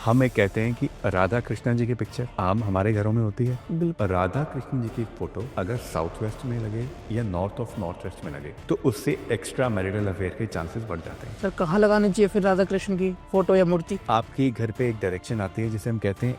हम एक कहते हैं कि राधा कृष्ण जी की पिक्चर आम हमारे घरों में होती है। बिल्कुल। राधा कृष्ण जी की फोटो अगर साउथ वेस्ट में लगे या नॉर्थ ऑफ नॉर्थ वेस्ट में लगे तो उससे एक्स्ट्रा मैरिटल अफेयर के चांसेस बढ़ जाते हैं। सर कहाँ लगानी चाहिए फिर राधा कृष्ण की फोटो या मूर्ति? आपके घर पे एक डायरेक्शन आती है जिसे हम कहते हैं,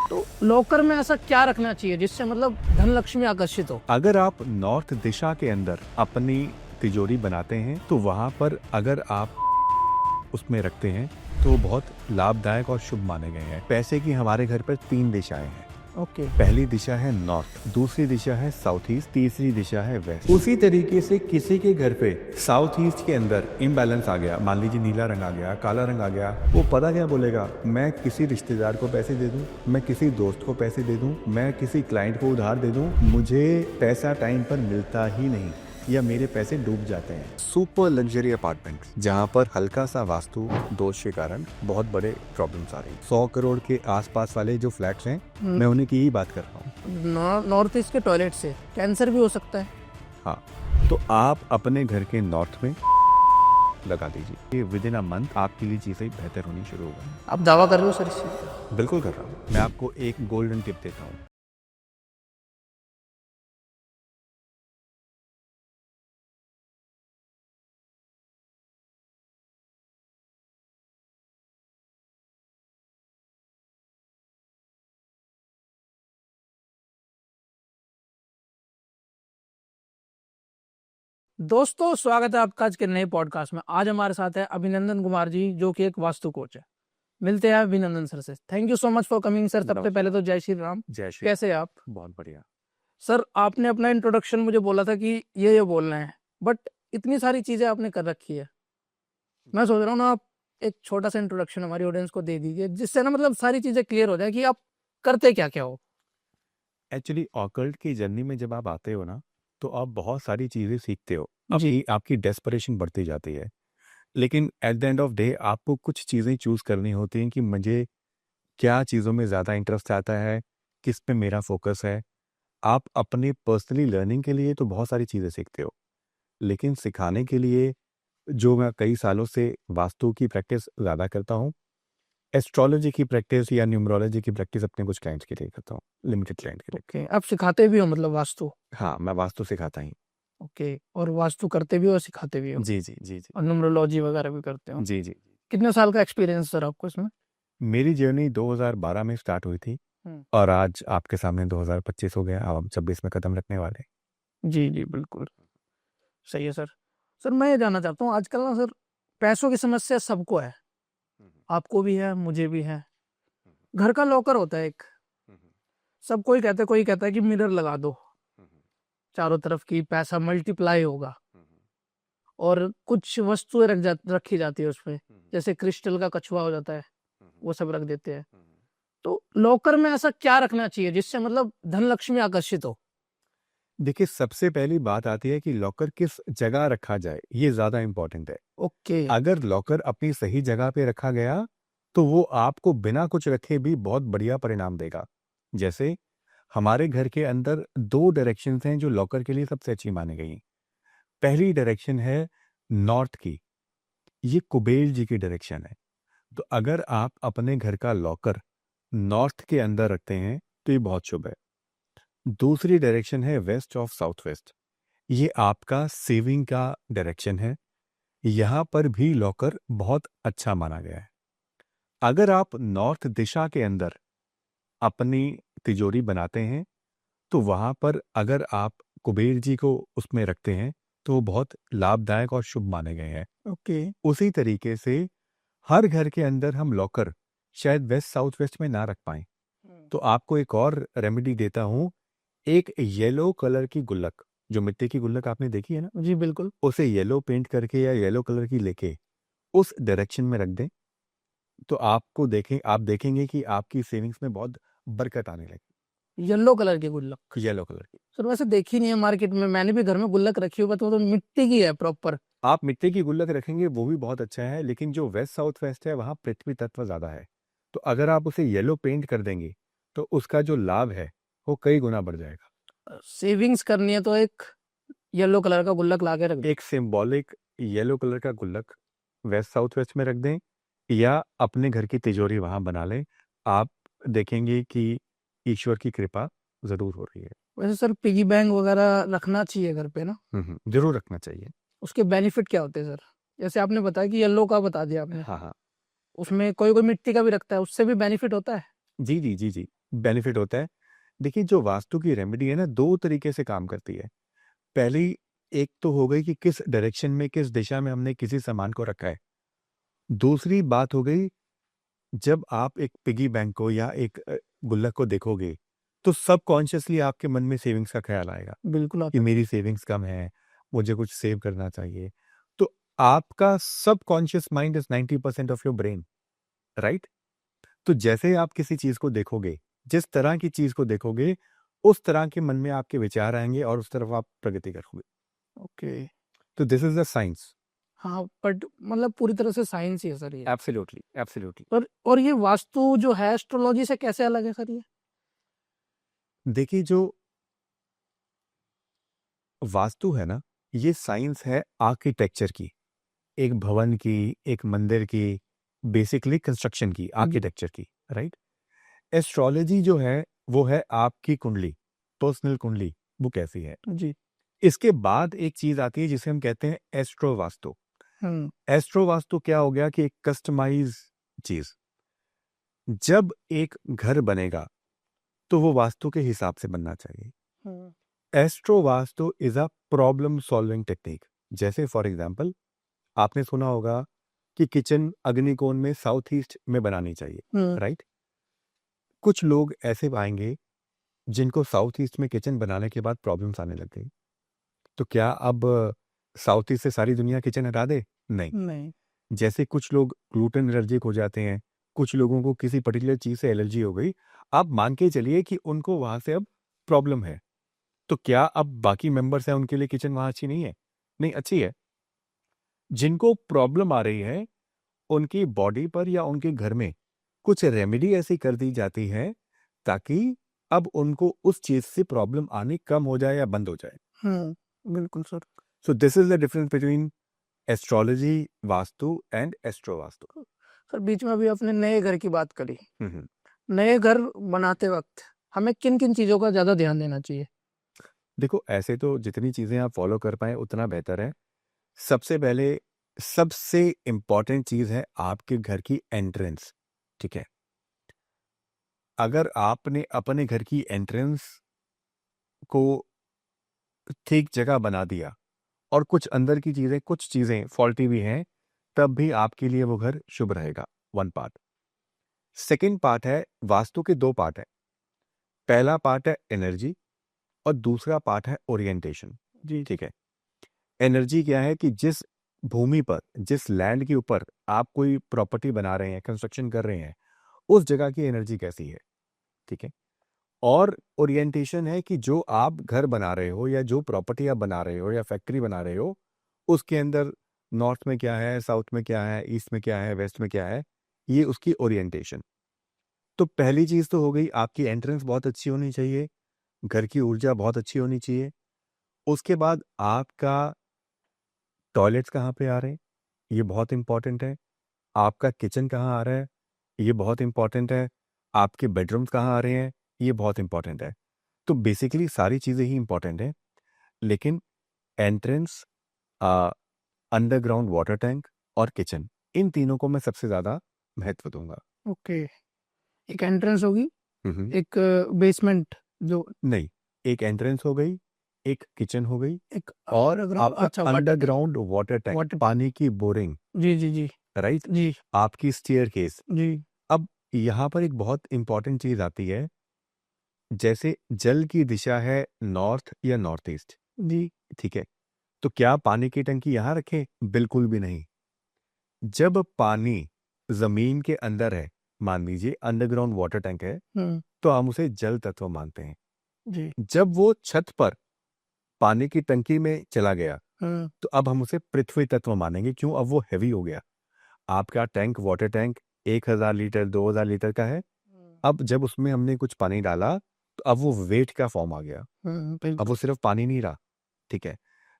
तो लॉकर में ऐसा क्या रखना चाहिए जिससे मतलब धन लक्ष्मी आकर्षित हो? अगर आप नॉर्थ दिशा के अंदर अपनी तिजोरी बनाते हैं तो वहां पर अगर आप उसमें रखते हैं तो बहुत लाभदायक और शुभ माने गए हैं। पैसे की हमारे घर पर 3 दिशाएं हैं। ओके। पहली दिशा है नॉर्थ, दूसरी दिशा है साउथ ईस्ट, तीसरी दिशा है वेस्ट। उसी तरीके से किसी के घर पे साउथ ईस्ट के अंदर इम्बैलेंस आ गया, मान लीजिए नीला रंग आ गया, काला रंग आ गया, वो पता क्या बोलेगा, मैं किसी रिश्तेदार को पैसे दे दूं, मैं किसी दोस्त को पैसे दे दूं, मैं किसी क्लाइंट को उधार दे दूं, मुझे पैसा टाइम पर मिलता ही नहीं या मेरे पैसे डूब जाते हैं। सुपर लग्जरी अपार्टमेंट जहां पर हल्का सा वास्तु दोष के कारण बहुत बड़े प्रॉब्लम्स आ रही हैं। 100 करोड़ के आसपास वाले जो फ्लैट्स हैं, मैं उन्हीं की ही बात कर रहा हूँ। नॉर्थ ईस्ट के टॉयलेट से कैंसर भी हो सकता है। हाँ, तो आप अपने घर के नॉर्थ में लगा दीजिए, विद इन अ मंथ आपके लिए चीजें बेहतर होनी शुरू हो गई। आप दावा कर रहे हो सर इस चीज़ का? बिल्कुल कर रहा हूँ। मैं आपको एक गोल्डन टिप देता हूँ। दोस्तों स्वागत है आपका आज के नए पॉडकास्ट में। आज हमारे साथ है अभिनंदन कुमार जी जो कि एक वास्तु कोच है। मिलते हैं अभिनंदन सर से। Thank you so much for coming sir. सबसे पहले तो जय श्री राम। जय श्री। कैसे हैं आप? बहुत बढ़िया सर आपने अपना इंट्रोडक्शन मुझे बोला था कि ये बोलना है, बट इतनी सारी चीजें आपने कर रखी है। मैं सोच रहा हूँ ना, आप एक छोटा सा इंट्रोडक्शन हमारी ऑडियंस को दे दीजिए जिससे ना मतलब सारी चीजें क्लियर हो जाए कि आप करते क्या क्या हो। एक्चुअली ऑकल्ट की जर्नी में जब आप आते हो ना तो आप बहुत सारी चीजें सीखते हो। जी। आपकी डेस्परेशन बढ़ती जाती है, लेकिन at the end of day आपको कुछ चीजें चूज करनी होती हैं कि मुझे क्या चीज़ों में ज़्यादा इंटरेस्ट आता है, किस पे मेरा फोकस है। आप अपने पर्सनली लर्निंग के लिए तो बहुत सारी चीज़ें सीखते हो, लेकिन सिखाने के लिए जो मैं कई सालों से वास्तु की प्रैक्टिस ज़्यादा करता हूँ, एस्ट्रोलॉजी की प्रैक्टिस या न्यूमरोलॉजी की प्रैक्टिस अपने कुछ क्लाइंट्स के लिए करता हूँ, लिमिटेड क्लाइंट के लिए। ओके, आप सिखाते भी हो मतलब वास्तु? हाँ, मैं वास्तु सिखाता ही। ओके, और वास्तु करते भी हो और सिखाते भी हो? जी, जी, जी, जी। और न्यूमरोलॉजी वगैरह भी करते हो? जी, जी। कितने साल का एक्सपीरियंस सर आपको इसमें? मेरी जर्नी 2012 में स्टार्ट हुई थी हम्म। और आज आपके सामने 2025 हो गया, अब हम 26 में कदम रखने वाले हैं। जी जी बिल्कुल सही है सर। सर मैं ये जानना चाहता हूँ, आजकल ना सर पैसों की समस्या सबको है, आपको भी है, मुझे भी है। घर का लॉकर होता है एक, सब कोई कहता है, कोई कहता है कि मिरर लगा दो चारों तरफ की, पैसा मल्टीप्लाई होगा। और कुछ वस्तुएं रखी जाती है उसमें, जैसे क्रिस्टल का कछुआ हो जाता है, वो सब रख देते हैं। तो लॉकर में ऐसा क्या रखना चाहिए जिससे मतलब धन लक्ष्मी आकर्षित हो? देखिए, सबसे पहली बात आती है कि लॉकर किस जगह रखा जाए, ये ज्यादा इंपॉर्टेंट है। ओके। अगर लॉकर अपनी सही जगह पे रखा गया तो वो आपको बिना कुछ रखे भी बहुत बढ़िया परिणाम देगा। जैसे हमारे घर के अंदर 2 डायरेक्शंस हैं जो लॉकर के लिए सबसे अच्छी मानी गई। पहली डायरेक्शन है नॉर्थ की, ये कुबेर जी की डायरेक्शन है। तो अगर आप अपने घर का लॉकर नॉर्थ के अंदर रखते हैं तो ये बहुत शुभ है। दूसरी डायरेक्शन है वेस्ट ऑफ साउथ वेस्ट, ये आपका सेविंग का डायरेक्शन है। यहाँ पर भी लॉकर बहुत अच्छा माना गया है। अगर आप नॉर्थ दिशा के अंदर अपनी तिजोरी बनाते हैं तो वहां पर अगर आप कुबेर जी को उसमें रखते हैं तो वो बहुत लाभदायक और शुभ माने गए हैं। ओके। उसी तरीके से हर घर के अंदर हम लॉकर शायद वेस्ट साउथ वेस्ट में ना रख पाए, तो आपको एक और रेमेडी देता हूँ। एक येलो कलर की गुल्लक, जो मिट्टी की गुल्लक आपने देखी है ना, जी बिल्कुल। उसे येलो पेंट करके या येलो कलर की लेके उस डायरेक्शन में रख दें, तो आप देखेंगे कि आपकी सेविंग्स में बहुत बरकत आने लगी। येलो कलर की गुल्लक? येलो कलर की। सर वैसे देखी नहीं है मार्केट में, मैंने भी घर में गुल्लक रखी हुई है, तो मिट्टी की है प्रॉपर। आप मिट्टी की गुल्लक रखेंगे वो भी बहुत अच्छा है, लेकिन जो वेस्ट साउथ वेस्ट है वहाँ पृथ्वी तत्व ज्यादा है, तो अगर आप उसे येलो पेंट कर देंगे तो उसका जो लाभ है वो कई गुना बढ़ जाएगा। सेविंग्स करनी है तो एक येलो कलर का गुल्लक ला के रख दो। एक सिंबॉलिक येलो कलर का गुल्लक वेस्ट साउथ वेस्ट में रख दें, या अपने घर की तिजोरी वहां बना लें, आप देखेंगे कि ईश्वर की कृपा जरूर हो रही है। वैसे सर पिगी बैंक वगैरह रखना चाहिए घर पे ना? जरूर रखना चाहिए। उसके बेनिफिट क्या होते हैं सर? जैसे आपने बताया कि येलो का बता दिया आपने, हाँ हाँ, उसमें कोई कोई मिट्टी का भी रखता है, उससे भी बेनिफिट होता है? जी जी जी जी, बेनिफिट होता है। देखिए, जो वास्तु की रेमेडी है ना, दो तरीके से काम करती है। पहली, एक तो हो गई कि किस डायरेक्शन में, किस दिशा में हमने किसी सामान को रखा है। दूसरी बात हो गई, जब आप एक पिगी बैंक को या एक गुल्लक को देखोगे, तो सबकॉन्शियसली आपके मन में सेविंग्स का ख्याल आएगा बिल्कुल कि आता मेरी सेविंग्स कम है, मुझे कुछ सेव करना चाहिए। तो आपका subconscious mind is 90% of your brain, right? तो जैसे आप किसी चीज को देखोगे, जिस तरह की चीज को देखोगे, उस तरह के मन में आपके विचार आएंगे और उस तरफ आप प्रगति करोगे। है। ओके। तो दिस इज द साइंस। हाँ, बट मतलब पूरी तरह से साइंस ही है सर ये। Absolutely absolutely. और ये वास्तु जो है एस्ट्रोलॉजी से कैसे अलग है सर ये? देखिए, जो वास्तु है ना, ये साइंस है आर्किटेक्चर की, एक भवन की, एक मंदिर की, बेसिकली कंस्ट्रक्शन की, आर्किटेक्चर की, राइट? एस्ट्रोलॉजी जो है, वो है आपकी कुंडली, पर्सनल कुंडली, वो कैसी है। जी। इसके बाद एक चीज आती है जिसे हम कहते हैं एस्ट्रो वास्तु। हम्म। एस्ट्रो वास्तु क्या हो गया कि एक कस्टमाइज चीज। जब एक घर बनेगा तो वो वास्तु के हिसाब से बनना चाहिए। Hmm. Astro Vastu is a problem solving technique. जैसे फॉर एग्जांपल, आपने सुना होगा कि किचन अग्निकोण में साउथ ईस्ट में बनानी चाहिए, हम्म। राइट? कुछ लोग ऐसे पाएंगे जिनको साउथ ईस्ट में किचन बनाने के बाद प्रॉब्लम्स आने लग गई। तो क्या अब साउथ ईस्ट से सारी दुनिया किचन हटा दे? नहीं। नहीं। जैसे कुछ लोग ग्लूटेन एलर्जिक हो जाते हैं, कुछ लोगों को किसी पर्टिकुलर चीज से एलर्जी हो गई, आप मान के चलिए कि उनको वहां से अब प्रॉब्लम है। तो क्या अब बाकी मेंबर्स हैं उनके लिए किचन वहां अच्छी नहीं है? नहीं, अच्छी है। जिनको प्रॉब्लम आ रही है, उनकी बॉडी पर या उनके घर में कुछ रेमेडी ऐसी कर दी जाती है ताकि अब उनको उस चीज से प्रॉब्लम आनी कम हो जाए या बंद हो जाए। बिल्कुल sir. So this is the difference between astrology Vastu and astro Vastu. Sir बीच में अभी आपने नए घर की बात करी। हम्म। नए घर बनाते वक्त हमें किन किन चीजों का ज्यादा ध्यान देना चाहिए? देखो, ऐसे तो जितनी चीजें आप फॉलो कर पाए उतना बेहतर है। सबसे पहले, सबसे इंपॉर्टेंट चीज है आपके घर की एंट्रेंस, ठीक है? अगर आपने अपने घर की एंट्रेंस को ठीक जगह बना दिया और कुछ अंदर की चीजें, कुछ चीजें फॉल्टी भी हैं, तब भी आपके लिए वो घर शुभ रहेगा। One part. सेकंड पार्ट है, वास्तु के दो पार्ट है। पहला पार्ट है एनर्जी और दूसरा पार्ट है ओरिएंटेशन। जी। ठीक है? एनर्जी क्या है कि जिस भूमि पर, जिस लैंड के ऊपर आप कोई प्रॉपर्टी बना रहे हैं, कंस्ट्रक्शन कर रहे हैं, उस जगह की एनर्जी कैसी है। ठीक है? और ओरिएंटेशन है कि जो आप घर बना रहे हो या जो प्रॉपर्टी आप बना रहे हो या फैक्ट्री बना रहे हो, उसके अंदर नॉर्थ में क्या है, साउथ में क्या है, ईस्ट में क्या है, वेस्ट में क्या है, ये उसकी ओरिएंटेशन। तो पहली चीज तो हो गई, आपकी एंट्रेंस बहुत अच्छी होनी चाहिए, घर की ऊर्जा बहुत अच्छी होनी चाहिए। उसके बाद आपका टॉयलेट्स कहाँ पे आ रहे हैं, ये बहुत इंपॉर्टेंट है। आपका किचन कहाँ आ रहा है, ये बहुत इंपॉर्टेंट है। आपके बेडरूम्स कहाँ आ रहे हैं, ये बहुत इंपॉर्टेंट है। तो बेसिकली सारी चीजें ही इंपॉर्टेंट है, लेकिन एंट्रेंस, अंडरग्राउंड वाटर टैंक और किचन, इन तीनों को मैं सबसे ज्यादा महत्व दूंगा। ओके। एक एंट्रेंस होगी, हम्म। एक बेसमेंट जो, नहीं, एक एंट्रेंस हो गई, एक किचन हो गई, एक और अंडरग्राउंड, आपका अच्छा water tank. Underground water tank, water. पानी की बोरिंग, जी जी जी। राइट? जी आपकी स्टेयर केस। जी। अब यहाँ पर एक बहुत इंपॉर्टेंट चीज आती है, जैसे जल की दिशा है नॉर्थ या नॉर्थ ईस्ट, जी। ठीक है? तो क्या पानी की टंकी यहां रखें? बिल्कुल भी नहीं। जब पानी जमीन के अंदर है, मान लीजिए अंडरग्राउंड वाटर टैंक है, हम्म। तो हम उसे जल तत्व मानते हैं। जी। जब वो छत पर पानी की टंकी में चला गया, हम्म। तो अब हम उसे पृथ्वी तत्व मानेंगे। क्यों? अब वो हैवी हो गया। आपका tank, water tank 1000 litre 2000 litre का है। अब जब उसमें हमने कुछ पानी डाला, तो अब वो वेट का फॉर्म आ गया। अब वो बिल्कुल। सिर्फ पानी नहीं रहा। ठीक है?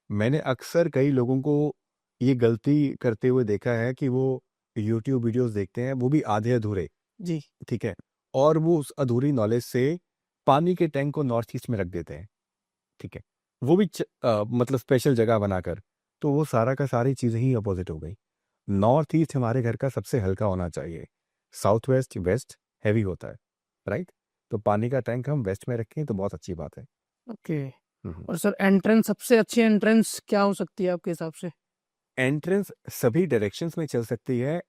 मैंने अक्सर कई लोगों को ये गलती करते हुए देखा है कि वो यूट्यूब वीडियोस देखते हैं, वो भी आधे अधूरे, जी ठीक है, और वो उस अधूरी नॉलेज से पानी के टैंक को नॉर्थ ईस्ट में रख देते हैं, ठीक है, वो भी मतलब स्पेशल जगह बनाकर। तो वो सारा का सारी चीज़ें ही अपोजिट हो गई। नॉर्थ ईस्ट हमारे घर का सबसे हल्का होना चाहिए, साउथ वेस्ट वेस्ट हैवी होता है, राइट। तो पानी का टैंक हम वेस्ट में रखें तो बहुत अच्छी बात है। ओके। हम्म। और सर एंट्रेंस, सबसे अच्छी एंट्रेंस क्या हो सकती है आपके हिसाब से? एंट्रेंस सभी डायरेक्शंस में चल सकती है,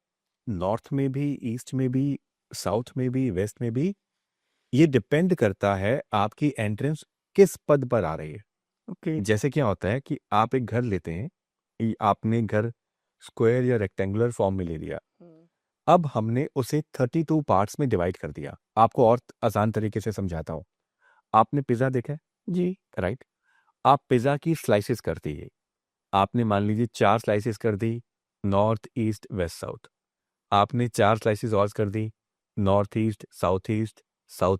नॉर्थ में भी, ईस्ट में भी, साउथ में भी, वेस्ट में भी। ये डिपेंड करता है आपकी एंट्रेंस किस पद पर आ रही है। ओके। जैसे क्या होता है कि आप एक घर लेते हैं, आपने घर स्क्वायर या रेक्टेंगुलर फॉर्म में ले लिया। अब हमने उसे 32 पार्ट्स में डिवाइड कर दिया। आपको और आसान तरीके से समझाता हूँ। आपने पिज्ज़ा देखा है, जी राइट। आप पिज़्ज़ा की स्लाइसेस कर दिए। आपने मान लीजिए 4 स्लाइसेस कर दी, नॉर्थ ईस्ट वेस्ट साउथ। आपने 4 स्लाइसेस और कर दी, north east south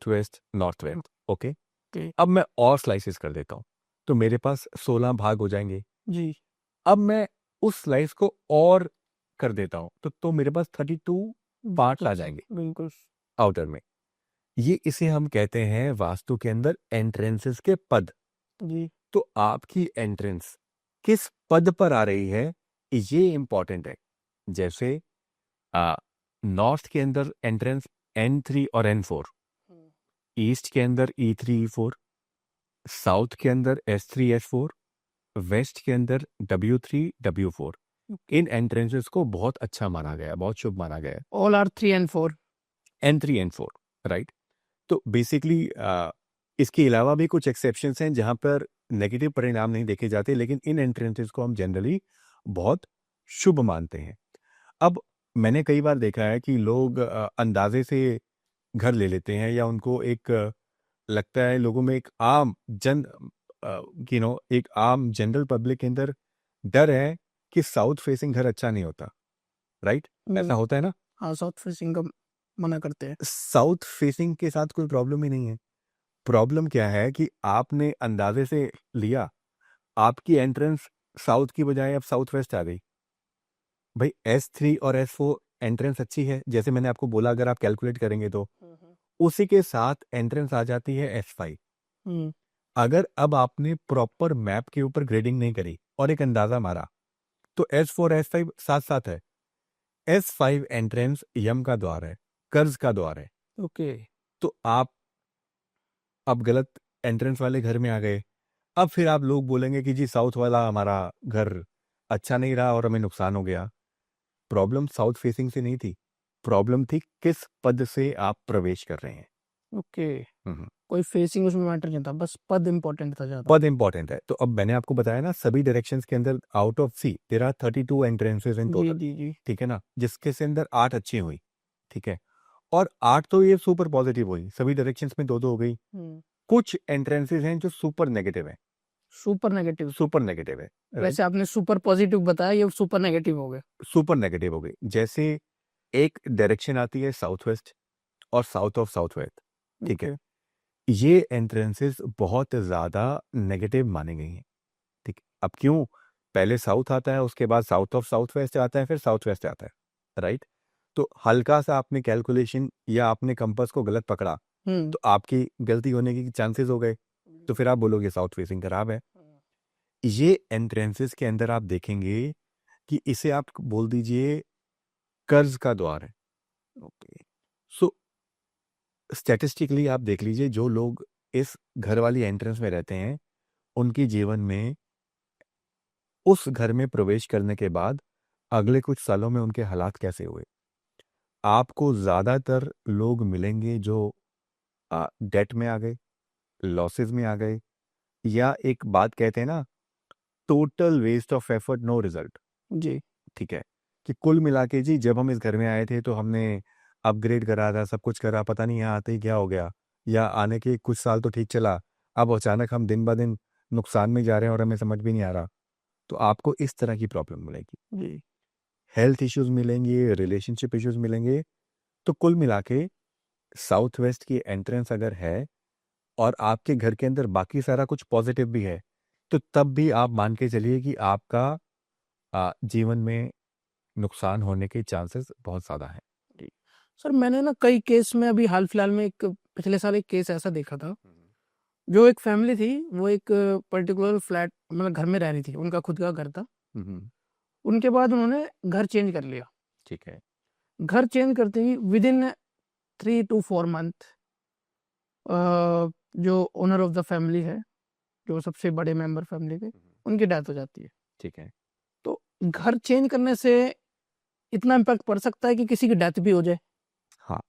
west north west, okay. Okay. अब मैं और स्लाइसेस कर देता हूँ, तो मेरे पास 16 भाग हो जाएंगे। जी अब मैं उस स्लाइस को और कर देता हूँ, तो मेरे पास 32 पार्ट्स आ जाएंगे बिल्कुल। आउटर में। ये इसे हम कहते हैं वास्तु के अंदर एंट्रेंसेस के पद। जी तो आपकी एंट्रेंस किस पद पर आ रही है, ये इंपॉर्टेंट है। जैसे नॉर्थ के अंदर एंट्रेंस N3 और N4, ईस्ट के अंदर E3 E4, साउथ के अंदर S3 S4, वेस्ट के अंदर W3 W4। इन एंट्रेंसेस को बहुत अच्छा माना गया है, बहुत शुभ माना गया है। All are 3 and 4। N3 N4, right. तो बेसिकली इसके अलावा भी कुछ एक्सेप्शंस हैं जहां पर नेगेटिव परिणाम नहीं देखे जाते, लेकिन इन एंट्रेंसेस को हम जनरली बहुत शुभ मानते हैं। अब मैंने कई बार देखा है कि लोग अंदाजे से घर ले लेते हैं, या उनको एक लगता है, लोगों में एक आम जन एक आम जनरल पब्लिक के अंदर डर है कि साउथ फेसिंग घर अच्छा नहीं होता, राइट। ऐसा होता है ना। हाँ, साउथ फेसिंग का मना करते हैं। साउथ फेसिंग के साथ कोई प्रॉब्लम ही नहीं है। प्रॉब्लम क्या है कि आपने अंदाजे से लिया, आपकी एंट्रेंस साउथ की बजाय अब साउथ वेस्ट आ गई। भाई S3 और S4 एंट्रेंस अच्छी है, जैसे मैंने आपको बोला, अगर आप कैलकुलेट करेंगे तो उसी के साथ एंट्रेंस आ जाती है S5। हम्म अगर अब आपने प्रॉपर मैप के ऊपर ग्रेडिंग नहीं करी और एक अंदाजा मारा, तो S4 S5 साथ साथ है। S5 एंट्रेंस यम का द्वार है, कर्ज का द्वार है। ओके। तो आप अब गलत एंट्रेंस वाले घर में आ गए। अब फिर आप लोग बोलेंगे कि जी साउथ वाला हमारा घर अच्छा नहीं रहा और हमें नुकसान हो गया। प्रॉब्लम साउथ फेसिंग से नहीं थी, प्रॉब्लम थी किस पद से आप प्रवेश कर रहे हैं। ओके। हम्म। कोई फेसिंग उसमें मैटर नहीं था, बस पद इम्पोर्टेंट था ज्यादा। पद इंपॉर्टेंट है। तो अब मैंने आपको बताया ना, सभी डायरेक्शंस के अंदर out of see there are 32 entrances in ji total, ji ji. ठीक है ना, जिसके से अंदर 8 अच्छी हुई, ठीक है। और 8 तो ये सुपर पॉजिटिव हुई, सभी डायरेक्शंस में 2-2 हो गई। कुछ एंट्रेंसेस हैं जो सुपर नेगेटिव है, सुपर नेगेटिव। सुपर नेगेटिव है, राइट। वैसे आपने सुपर पॉजिटिव बताया, ये सुपर नेगेटिव हो गए। सुपर नेगेटिव हो गई। जैसे एक डायरेक्शन आती है साउथ वेस्ट और साउथ ऑफ साउथ वेस्ट, ठीक है। ओके। ये एंट्रेंसेस बहुत ज्यादा नेगेटिव मानी गई हैं, ठीक है। अब क्यों, पहले साउथ आता है, उसके बाद साउथ ऑफ साउथ वेस्ट आता है, फिर साउथ वेस्ट आता है, राइट। तो हल्का सा आपने कैलकुलेशन या आपने कंपास को गलत पकड़ा, हम्म तो आपकी गलती होने के चांसेस हो गए। तो फिर आप बोलोगे साउथ फेसिंग खराब है। ये एंट्रेंसेस के अंदर आप देखेंगे कि इसे आप बोल दीजिए कर्ज का द्वार है, ओके। सो स्टैटिस्टिकली आप देख लीजिए, जो लोग इस घर वाली एंट्रेंस में रहते हैं, उनके जीवन में उस घर में प्रवेश करने के बाद अगले कुछ सालों में उनके हालात कैसे हुए। आपको ज्यादातर लोग मिलेंगे जो डेट में आ गए, लॉसेस में आ गए, या एक बात कहते हैं ना, total waste of effort no result, ji. ठीक है। कि कुल मिला के जी, जब हम इस घर में आए थे तो हमने अपग्रेड करा था, सब कुछ करा, पता नहीं यहाँ आते ही क्या हो गया, या आने के कुछ साल तो ठीक चला, अब अचानक हम दिन ब दिन नुकसान में जा रहे हैं और हमें समझ भी नहीं आ रहा। तो आपको इस तरह की प्रॉब्लम मिलेगी, जी हेल्थ इश्यूज मिलेंगे, रिलेशनशिप इश्यूज मिलेंगे। तो कुल मिला के साउथ वेस्ट की एंट्रेंस अगर है और आपके घर के अंदर बाकी सारा कुछ पॉजिटिव भी है, तो तब भी आप मान के चलिए कि आपका जीवन में नुकसान होने के चांसेस बहुत ज़्यादा हैं। जी। सर मैंने ना कई केस में अभी हाल फिलहाल में एक पिछले साल एक केस ऐसा देखा था, जो एक फैमिली थी, वो एक पर्टिकुलर फ्लैट मतलब घर में रह रही थी, उनका खुद का घर था। उनके बाद उन्होंने घर चेंज कर लिया। ठीक है। घर चेंज करते ही विद इन 3 to 4 मंथ जो ओनर ऑफ द फैमिली है, जो सबसे बड़े मेंबर फैमिली के, उनकी डेथ हो जाती है। ठीक है। तो घर चेंज करने से इतना इम्पैक्ट पड़ सकता है कि किसी की डेथ भी हो जाए। हाँ,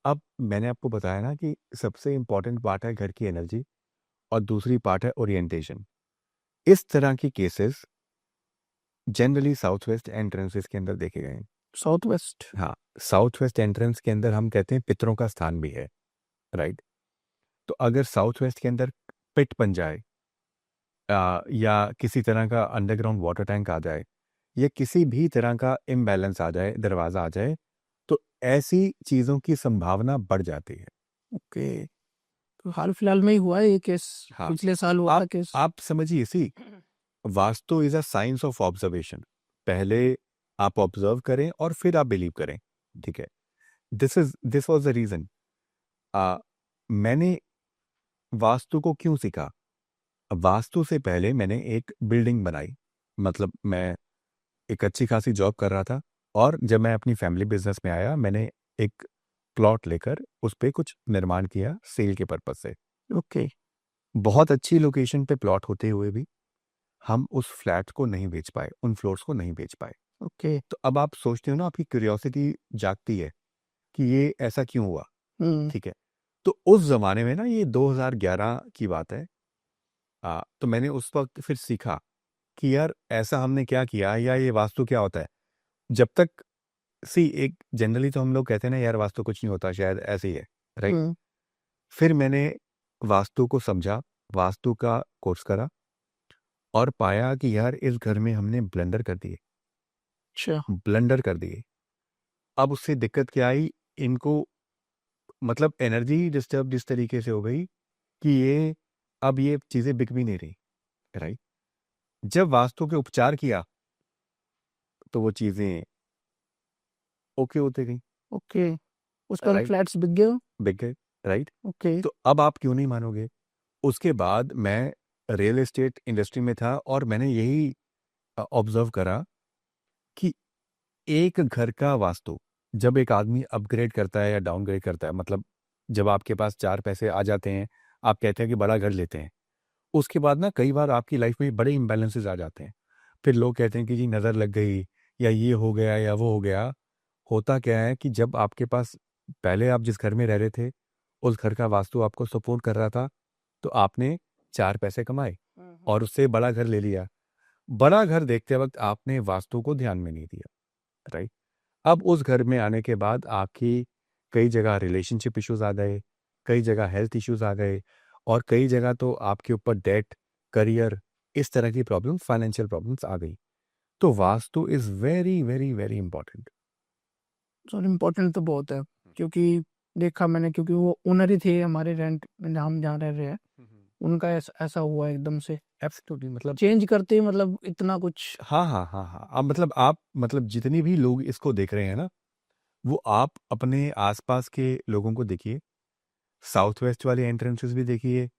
अब मैंने आपको बताया ना कि सबसे इम्पोर्टेंट पार्ट है घर की एनर्जी और दूसरी पार्ट है ओरिएंटेशन। इस तरह की cases generally south west entrances के अंदर देखे गए हैं। South west. हाँ, साउथ वेस्ट एंट्रेंस के अंदर हम कहते हैं पितरों का स्थान भी है, राइट? तो अगर साउथ वेस्ट के अंदर पिट बन जाए या किसी तरह का अंडरग्राउंड वाटर टैंक आ जाए या किसी भी तरह का इम्बैलेंस आ जाए, दरवाज़ा आ जाए, तो ऐसी चीज़ों की संभावना बढ़ जाती है। ओके। तो हाल फिलहाल में ही हुआ है ये केस। हाँ, पिछले साल हुआ था आप केस। आप समझिए इसी vastu is a science of observation. पहले आप ऑब्जर्व करें और फिर आप बिलीव करें, ठीक है? दिस वाज द रीजन मैंने वास्तु को क्यों सीखा। वास्तु से पहले मैंने एक बिल्डिंग बनाई, मतलब मैं एक अच्छी खासी जॉब कर रहा था और जब मैं अपनी फैमिली बिजनेस में आया मैंने एक प्लॉट लेकर उस पे कुछ निर्माण किया सेल के पर्पज से। ओके। बहुत अच्छी लोकेशन पे प्लॉट होते हुए भी हम उस फ्लैट को नहीं बेच पाए, उन फ्लोर्स को नहीं बेच पाए। ओके। तो अब आप सोचते हो ना, आपकी क्यूरियोसिटी जागती है कि ये ऐसा क्यों हुआ, ठीक है? तो उस जमाने में ना, ये 2011 की बात है, तो मैंने उस वक्त फिर सीखा कि यार ऐसा हमने क्या किया या ये वास्तु क्या होता है। जब तक एक जनरली तो हम लोग कहते हैं ना यार वास्तु कुछ नहीं होता, शायद ऐसे ही है, राइट? फिर मैंने वास्तु को समझा, वास्तु का कोर्स करा और पाया कि यार इस घर में हमने ब्लंडर कर दिए, अच्छा। ब्लंडर कर दिए। अब उससे दिक्कत क्या आई, इनको मतलब एनर्जी डिस्टर्ब जिस तरीके से हो गई कि ये अब ये चीजें बिक भी नहीं रही, राइट? जब वास्तु के उपचार किया तो वो चीजें ओके होते गई, ओके। उसके बाद राइट? फ्लैट्स बिक गए। बिक गए, राइट? ओके। तो अब आप क्यों नहीं मानोगे, उसके बाद मैं रियल एस्टेट इंडस्ट्री में था और मैंने यही ऑब्जर्व करा कि एक घर का वास्तु जब एक आदमी अपग्रेड करता है या डाउनग्रेड करता है, मतलब जब आपके पास 4 पैसे आ जाते हैं, आप कहते हैं कि बड़ा घर लेते हैं, उसके बाद ना कई बार आपकी लाइफ में बड़े इम्बैलेंसेस आ जाते हैं। फिर लोग कहते हैं कि जी नज़र लग गई या ये हो गया या वो हो गया। होता क्या है कि जब आपके पास पहले आप जिस घर में रह रहे थे, उस घर का वास्तु आपको सपोर्ट कर रहा था, तो आपने 4 पैसे कमाए और उससे बड़ा घर ले लिया। बड़ा घर देखते वक़्त आपने वास्तु को ध्यान में नहीं दिया, राइट? अब उस घर में आने के बाद आपकी कई जगह रिलेशनशिप इश्यूज आ गए, कई जगह हेल्थ इश्यूज आ गए और कई जगह तो आपके ऊपर डेट, करियर, इस तरह की प्रॉब्लम, फाइनेंशियल प्रॉब्लम्स आ गई। तो vastu is very very very important. Sir important तो बहुत है, क्योंकि देखा मैंने, क्योंकि वो ओनर ही थे हमारे रेंट में, हम जहाँ रह रहे हैं, उनका ऐसा हुआ एकदम से एब्सोल्युटली, मतलब चेंज करते ही, मतलब इतना कुछ। हाँ हाँ हाँ हाँ, अब मतलब आप मतलब जितने भी लोग इसको देख रहे हैं ना, वो आप अपने आसपास के लोगों को देखिए, साउथ वेस्ट वाले एंट्रेंसेस भी देखिए,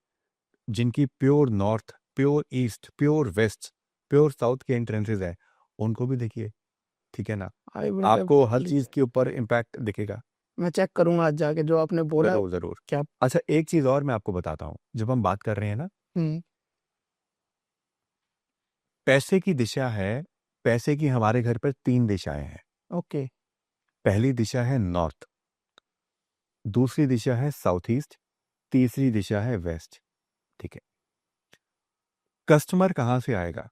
जिनकी pure north, pure east, pure west, pure south के एंट्रेंसेस है, उनको भी देखिए, ठीक है ना? आई विल आपको हर डेफिनेटली। चीज के ऊपर इम्पैक्ट दिखेगा। मैं चेक करूंगा आज जाके जो आपने बोला। जरूर जरूर। क्या? अच्छा, एक चीज और मैं आपको बताता हूँ, जब हम बात कर रहे हैं ना, हम्म। पैसे की दिशा है, पैसे की हमारे घर पर 3 दिशाएं हैं। ओके। पहली दिशा है नॉर्थ, दूसरी दिशा है साउथ ईस्ट, तीसरी दिशा है वेस्ट, ठीक है? कस्टमर कहाँ से आएगा,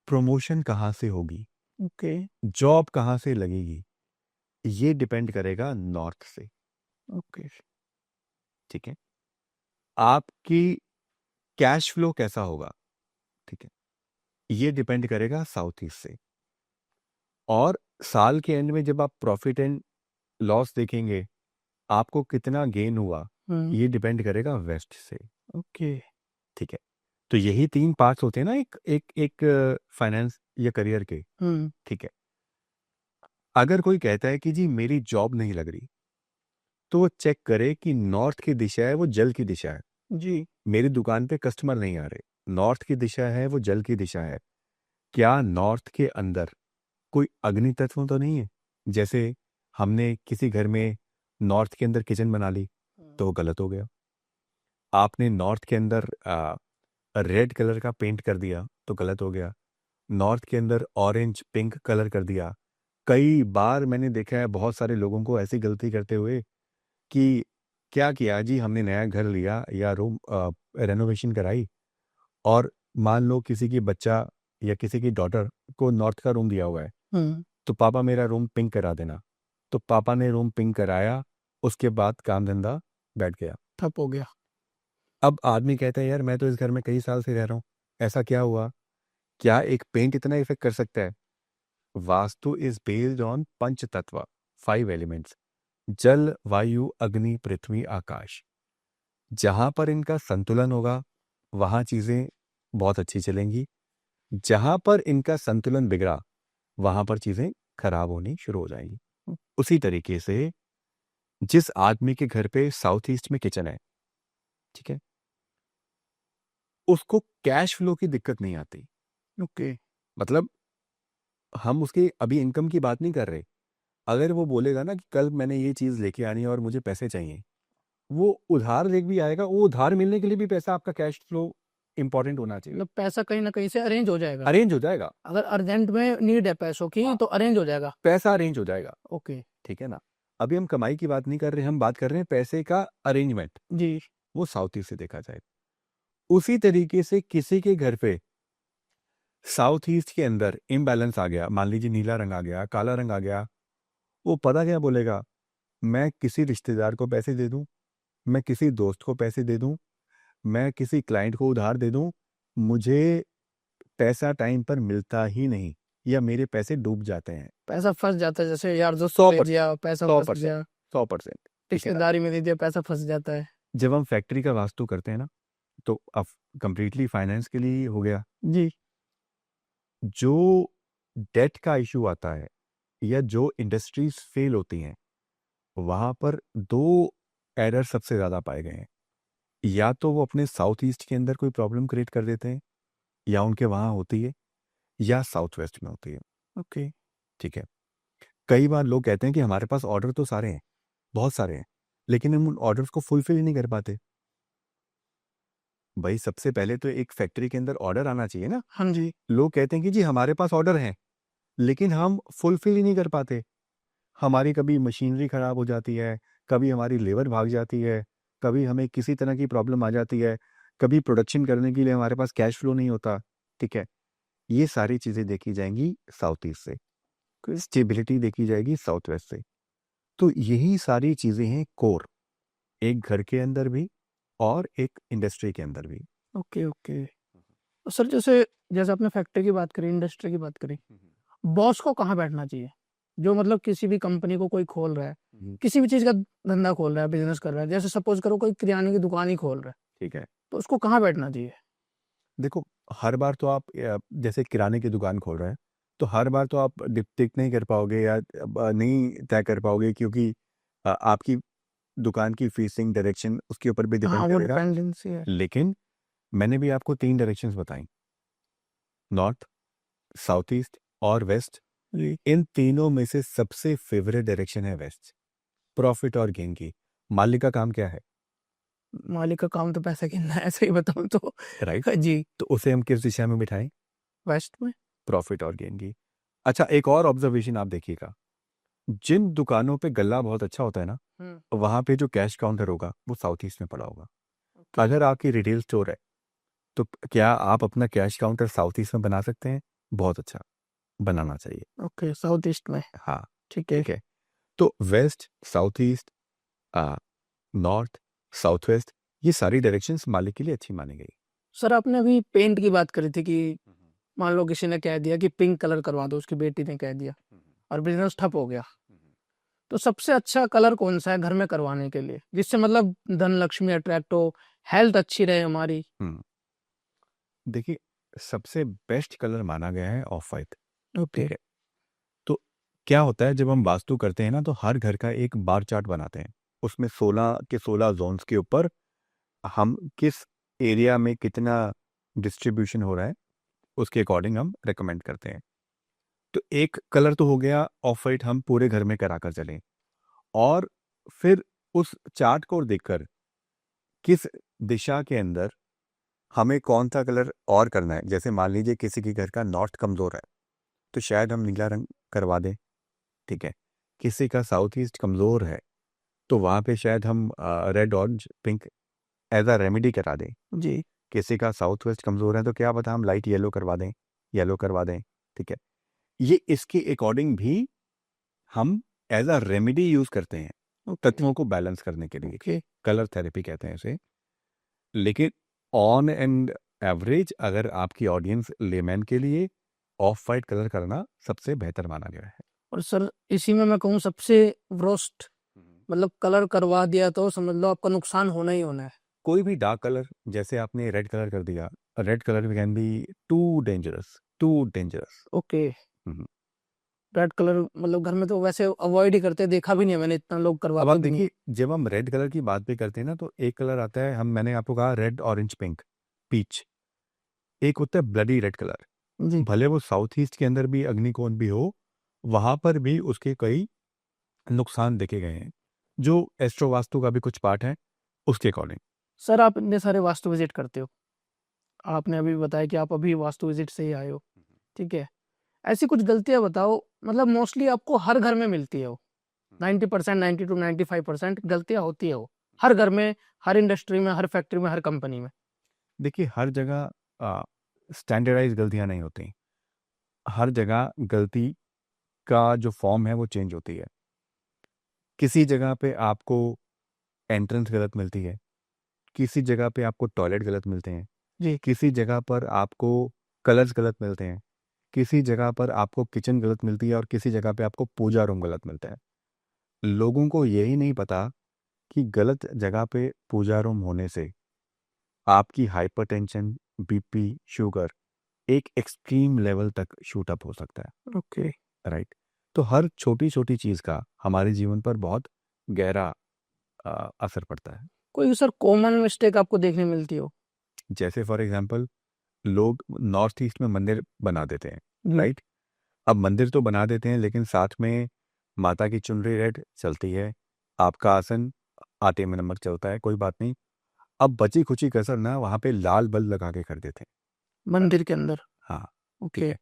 प्रमोशन कहाँ से होगी, ओके। जॉब कहाँ से लगेगी, ये डिपेंड करेगा नॉर्थ से, ओके। ठीक है? आपकी कैश फ्लो कैसा होगा, ठीक है, ये डिपेंड करेगा साउथ ईस्ट से। और साल के एंड में जब आप प्रॉफिट एंड लॉस देखेंगे, आपको कितना गेन हुआ, हम्म। ये डिपेंड करेगा वेस्ट से, ओके। ठीक है? तो यही 3 पार्ट्स होते हैं ना एक फाइनेंस या करियर के, ठीक है। अगर कोई कहता है कि जी मेरी जॉब नहीं लग रही, तो वो चेक करे कि नॉर्थ की दिशा है वो जल की दिशा है। जी। मेरी दुकान पे कस्टमर नहीं आ रहे, नॉर्थ की दिशा है वो जल की दिशा है। क्या नॉर्थ के अंदर कोई अग्नि तत्व तो नहीं है? जैसे हमने किसी घर में नॉर्थ के अंदर किचन बना ली, तो वो गलत हो गया। आपने नॉर्थ के अंदर रेड कलर का पेंट कर दिया, तो गलत हो गया। नॉर्थ के अंदर ऑरेंज पिंक कलर कर दिया। कई बार मैंने देखा है बहुत सारे लोगों को ऐसी गलती करते हुए कि क्या किया जी, हमने नया घर लिया या रूम रेनोवेशन कराई, और मान लो किसी की बच्चा या किसी की डॉटर को नॉर्थ का रूम दिया हुआ है, तो पापा मेरा रूम पिंक करा देना। तो पापा ने रूम पिंक कराया, उसके बाद काम धंधा बैठ गया। ठप हो गया। अब आदमी कहता है यार मैं तो इस घर में कई साल से रह रहा हूँ, ऐसा क्या हुआ? क्या एक पेंट इतना इफेक्ट कर सकता है? वास्तु इज बेस्ड ऑन पंच तत्व, 5 एलिमेंट्स, जल वायु अग्नि पृथ्वी आकाश। जहां पर इनका संतुलन होगा वहां चीजें बहुत अच्छी चलेंगी। जहां पर इनका संतुलन बिगड़ा वहां पर चीजें खराब होनी शुरू हो जाएंगी। उसी तरीके से जिस आदमी के घर पे साउथ ईस्ट में किचन है, ठीक है, उसको कैश फ्लो की दिक्कत नहीं आती। ओके। मतलब हम उसके अभी इनकम की बात नहीं कर रहे। अगर वो बोलेगा ना कि कल मैंने ये चीज लेके आनी है और मुझे पैसे चाहिए, वो उधार लेके भी आएगा, वो उधार मिलने के लिए भी पैसा आपका कैश फ्लो इंपॉर्टेंट होना चाहिए, मतलब पैसा कहीं ना कहीं से अरेंज हो जाएगा। अरेंज हो जाएगा। अगर अर्जेंट में नीड है पैसों की हाँ, तो अरेंज हो जाएगा। पैसा अरेंज हो जाएगा, ओके। ठीक है ना। अभी हम कमाई की बात नहीं कर रहे, हम बात कर रहे हैं पैसे का अरेंजमेंट, जी। वो साउथ ईस्ट से देखा जाए। उसी तरीके से किसी के घर पे साउथ ईस्ट के अंदर इम्बैलेंस आ गया, मान लीजिए नीला रंग आ गया, काला रंग आ गया, वो पता क्या बोलेगा? मैं किसी रिश्तेदार को पैसे दे दूं, मैं किसी दोस्त को पैसे दे दूं, मैं किसी क्लाइंट को उधार दे दूं, मुझे पैसा टाइम पर मिलता ही नहीं, या मेरे पैसे डूब जाते हैं। पैसा फंस जाता है, जैसे यार दोस्त को सौ दे परसेंट दिया पैसा सौ फंस परसेंट गया, 100%, ठीक है ना। रिश्तेदारी में दे दिया पैसा फंस जाता है। जब हम फैक्ट्री का वास्तु करते हैं ना, तो अब कंप्लीटली फाइनेंस के लिए ही हो गया। जी। जो डेट का इशू आता है या जो इंडस्ट्रीज फेल होती हैं, वहां पर दो एरर सबसे ज्यादा पाए गए हैं। या तो वो अपने साउथ ईस्ट के अंदर कोई प्रॉब्लम क्रिएट कर देते हैं, या उनके वहां होती है, या साउथ वेस्ट में होती है। ओके। ठीक है। कई बार लोग कहते हैं कि हमारे पास ऑर्डर तो सारे हैं, बहुत सारे हैं, लेकिन हम उन ऑर्डर्स को फुलफिल ही नहीं कर पाते। भाई सबसे पहले तो एक फैक्ट्री के अंदर ऑर्डर आना चाहिए ना। हाँ जी। लोग कहते हैं कि जी हमारे पास ऑर्डर हैं, लेकिन हम फुलफिल ही नहीं कर पाते। हमारी कभी मशीनरी खराब हो जाती है, कभी हमारी लेबर भाग जाती है, कभी हमें किसी तरह की प्रॉब्लम आ जाती है, कभी प्रोडक्शन करने के लिए हमारे पास कैश फ्लो नहीं होता। ठीक है। ये सारी चीजें देखी जाएंगी साउथ ईस्ट से, स्टेबिलिटी देखी जाएगी साउथ वेस्ट से। तो यही सारी चीजें हैं कोर, एक घर के अंदर भी और एक इंडस्ट्री के अंदर भी। ओके। ओके। तो सर जैसे जैसे आपने फैक्ट्री की बात करी, इंडस्ट्री की बात करी, बॉस को कहाँ बैठना चाहिए? जो मतलब किसी भी कंपनी को कोई खोल रहा है, किसी भी चीज का धंधा खोल रहा है, बिजनेस कर रहा है, जैसे सपोज करो कोई किराने की दुकान ही खोल रहा है, ठीक है। तो उसको कहाँ बैठना चाहिए? देखो, हर बार तो आप जैसे किराने की दुकान खोल रहे हैं, तो हर बार तो आप डिप्टिक नहीं कर पाओगे या नहीं तय कर पाओगे, क्योंकि आपकी दुकान की फीसिंग डायरेक्शन उसके ऊपर भी हाँ, डिपेंड वो करेगा। डिपेंडेंसी है। लेकिन मैंने भी आपको 3 डायरेक्शंस बताई, नॉर्थ, साउथ ईस्ट और वेस्ट। जी। इन तीनों में से सबसे फेवरेट डायरेक्शन है वेस्ट, प्रॉफिट और गेन की। मालिक का काम क्या है? मालिक का काम तो पैसा गिनना है, ऐसे ही बताऊं तो। राइट। जी। तो उसे हम किस दिशा में बिठाएं? वेस्ट में। प्रॉफिट और गेन की। अच्छा, एक और ऑब्जर्वेशन आप देखिएगा, जिन दुकानों पे गल्ला बहुत अच्छा होता है ना, वहां पे जो कैश काउंटर होगा वो साउथ ईस्ट में पड़ा होगा। ओके। अगर आपकी रिटेल स्टोर है, तो क्या आप अपना कैश काउंटर साउथ ईस्ट में बना सकते हैं? बहुत अच्छा, बनाना चाहिए। ओके, साउथ ईस्ट में। हाँ, ठीक है। ठीक है। तो west, south east, north, south west, ये सारी डायरेक्शंस मालिक के लिए अच्छी मानी गई। सर आपने अभी पेंट की बात करी थी कि मान लो किसी ने कह दिया कि पिंक कलर करवा दो, उसकी बेटी ने कह दिया और बिजनेस ठप हो गया, तो सबसे अच्छा कलर कौन सा है घर में करवाने के लिए, जिससे मतलब धन लक्ष्मी अट्रैक्ट हो, हेल्थ अच्छी रहे हमारी? हम्म देखिए, सबसे बेस्ट कलर माना गया है ऑफ वाइट। ओके। ठीक है। तो क्या होता है, जब हम वास्तु करते हैं ना, तो हर घर का एक बार चार्ट बनाते हैं। उसमें 16 के 16 जोन्स के ऊपर हम किस एरिया में कितना डिस्ट्रीब्यूशन हो रहा है, उसके अकॉर्डिंग हम रेकमेंड करते हैं। तो एक कलर तो हो गया ऑफ वाइट, हम पूरे घर में करा कर चलें। और फिर उस चार्ट को देखकर किस दिशा के अंदर हमें कौन सा कलर और करना है। जैसे मान लीजिए किसी के घर का नॉर्थ कमजोर है, तो शायद हम नीला रंग करवा दें। ठीक है। किसी का साउथ ईस्ट कमजोर है, तो वहाँ पे शायद हम red orange pink as a remedy करा दें। जी। किसी का साउथ वेस्ट कमजोर है, तो क्या पता हम लाइट येलो करवा दें, येलो करवा दें। ठीक है। ये इसके अकॉर्डिंग भी हम एज अ रेमेडी यूज करते हैं, ओके। तत्वों को बैलेंस करने के लिए। ओके। कलर थेरेपी कहते हैं इसे। लेकिन ऑन एंड एवरेज अगर आपकी ऑडियंस लेमैन के लिए ऑफ वाइट कलर करना सबसे बेहतर माना गया है। और सर इसी में मैं कहूँ सबसे वर्स्ट, मतलब कलर करवा दिया तो समझ लो आपका नुकसान होना ही होना है। कोई भी डार्क कलर, जैसे आपने रेड कलर कर दिया, red colour can be too dangerous, too dangerous. Okay. Red colour मतलब घर में तो वैसे अवॉइड ही करते हैं, देखा भी नहीं है मैंने, इतना लोग अब करवाते आप भी नहीं देखिए, जब हम रेड कलर की बात भी करते हैं ना, तो एक कलर आता है, हम मैंने आपको कहा रेड ऑरेंज पिंक पीच। एक होता है ब्लडी रेड कलर। है। जी। भले वो साउथ ईस्ट के अंदर भी अग्निकोण भी हो, वहां पर भी उसके कई नुकसान देखे गए हैं, जो एस्ट्रो वास्तु का भी कुछ पार्ट है उसके अकॉर्डिंग। सर आप इतने सारे वास्तु विजिट करते हो, आपने अभी बताया कि आप अभी वास्तु विजिट से ही आए हो, ठीक है। ऐसी कुछ गलतियां बताओ, मतलब मोस्टली आपको हर घर में मिलती है वो, 90%, 90 to 95% गलतियां होती है वो हर घर में, हर इंडस्ट्री में, हर फैक्ट्री में, हर कंपनी में। देखिए, हर जगह स्टैंडर्डाइज गलतियां नहीं होती। हर जगह गलती का जो फॉर्म है वो चेंज होती है। किसी जगह पे आपको एंट्रेंस गलत मिलती है, किसी जगह पे आपको टॉयलेट गलत मिलते हैं, जी। किसी जगह पर आपको कलर्स गलत मिलते हैं, किसी जगह पर आपको किचन गलत मिलती है, और किसी जगह पे आपको पूजा रूम गलत मिलता है। लोगों को यही नहीं पता कि गलत जगह पे पूजा रूम होने से आपकी हाइपरटेंशन, बीपी, शुगर एक एक्सट्रीम लेवल तक शूट अप हो सकता है। ओके। राइट। तो हर छोटी छोटी चीज का हमारे जीवन पर बहुत गहरा असर पड़ता है। कोई सर कॉमन मिस्टेक आपको देखने मिलती हो? जैसे फॉर एग्जांपल, लोग नॉर्थ ईस्ट में मंदिर बना देते हैं। जी। राइट। अब मंदिर तो बना देते हैं, लेकिन साथ में माता की चुनरी रेड चलती है, आपका आसन आटे में नमक चलता है, कोई बात नहीं। अब बची खुची कसर ना वहाँ पे लाल बल्ब लगा के कर देते हैं। मंदिर के अंदर। हाँ। ठीक ओके। है।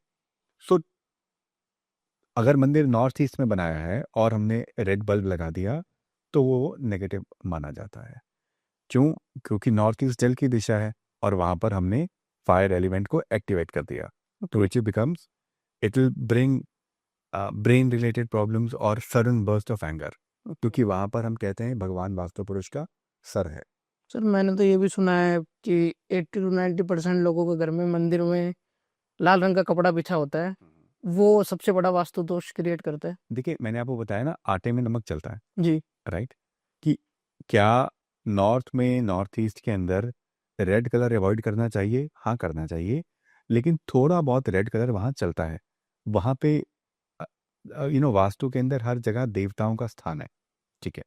सो अगर मंदिर नॉर्थ ईस्ट में बनाया है और हमने रेड बल्ब लगा दिया, तो वो नेगेटिव माना जाता है। क्यों? क्योंकि नॉर्थ ईस्ट जल की दिशा है, और वहाँ पर हमने फायर एलिमेंट को एक्टिवेट कर दिया, तो which becomes, it will bring brain related problems और सडन बर्स्ट ऑफ एंगर, क्योंकि वहाँ पर हम कहते हैं भगवान वास्तु पुरुष का सर है। सर मैंने तो ये भी सुना है कि 80 to 90% लोगों के घर में मंदिर में लाल रंग का कपड़ा बिछा होता है, वो सबसे बड़ा वास्तु दोष क्रिएट करता है। देखिए, मैंने आपको बताया ना, आटे में नमक चलता है। जी। राइट। कि क्या नॉर्थ में, नॉर्थ ईस्ट के अंदर रेड कलर अवॉइड करना चाहिए? हाँ, करना चाहिए। लेकिन थोड़ा बहुत रेड कलर वहाँ चलता है। वहाँ पे वास्तु के अंदर हर जगह देवताओं का स्थान है। ठीक है।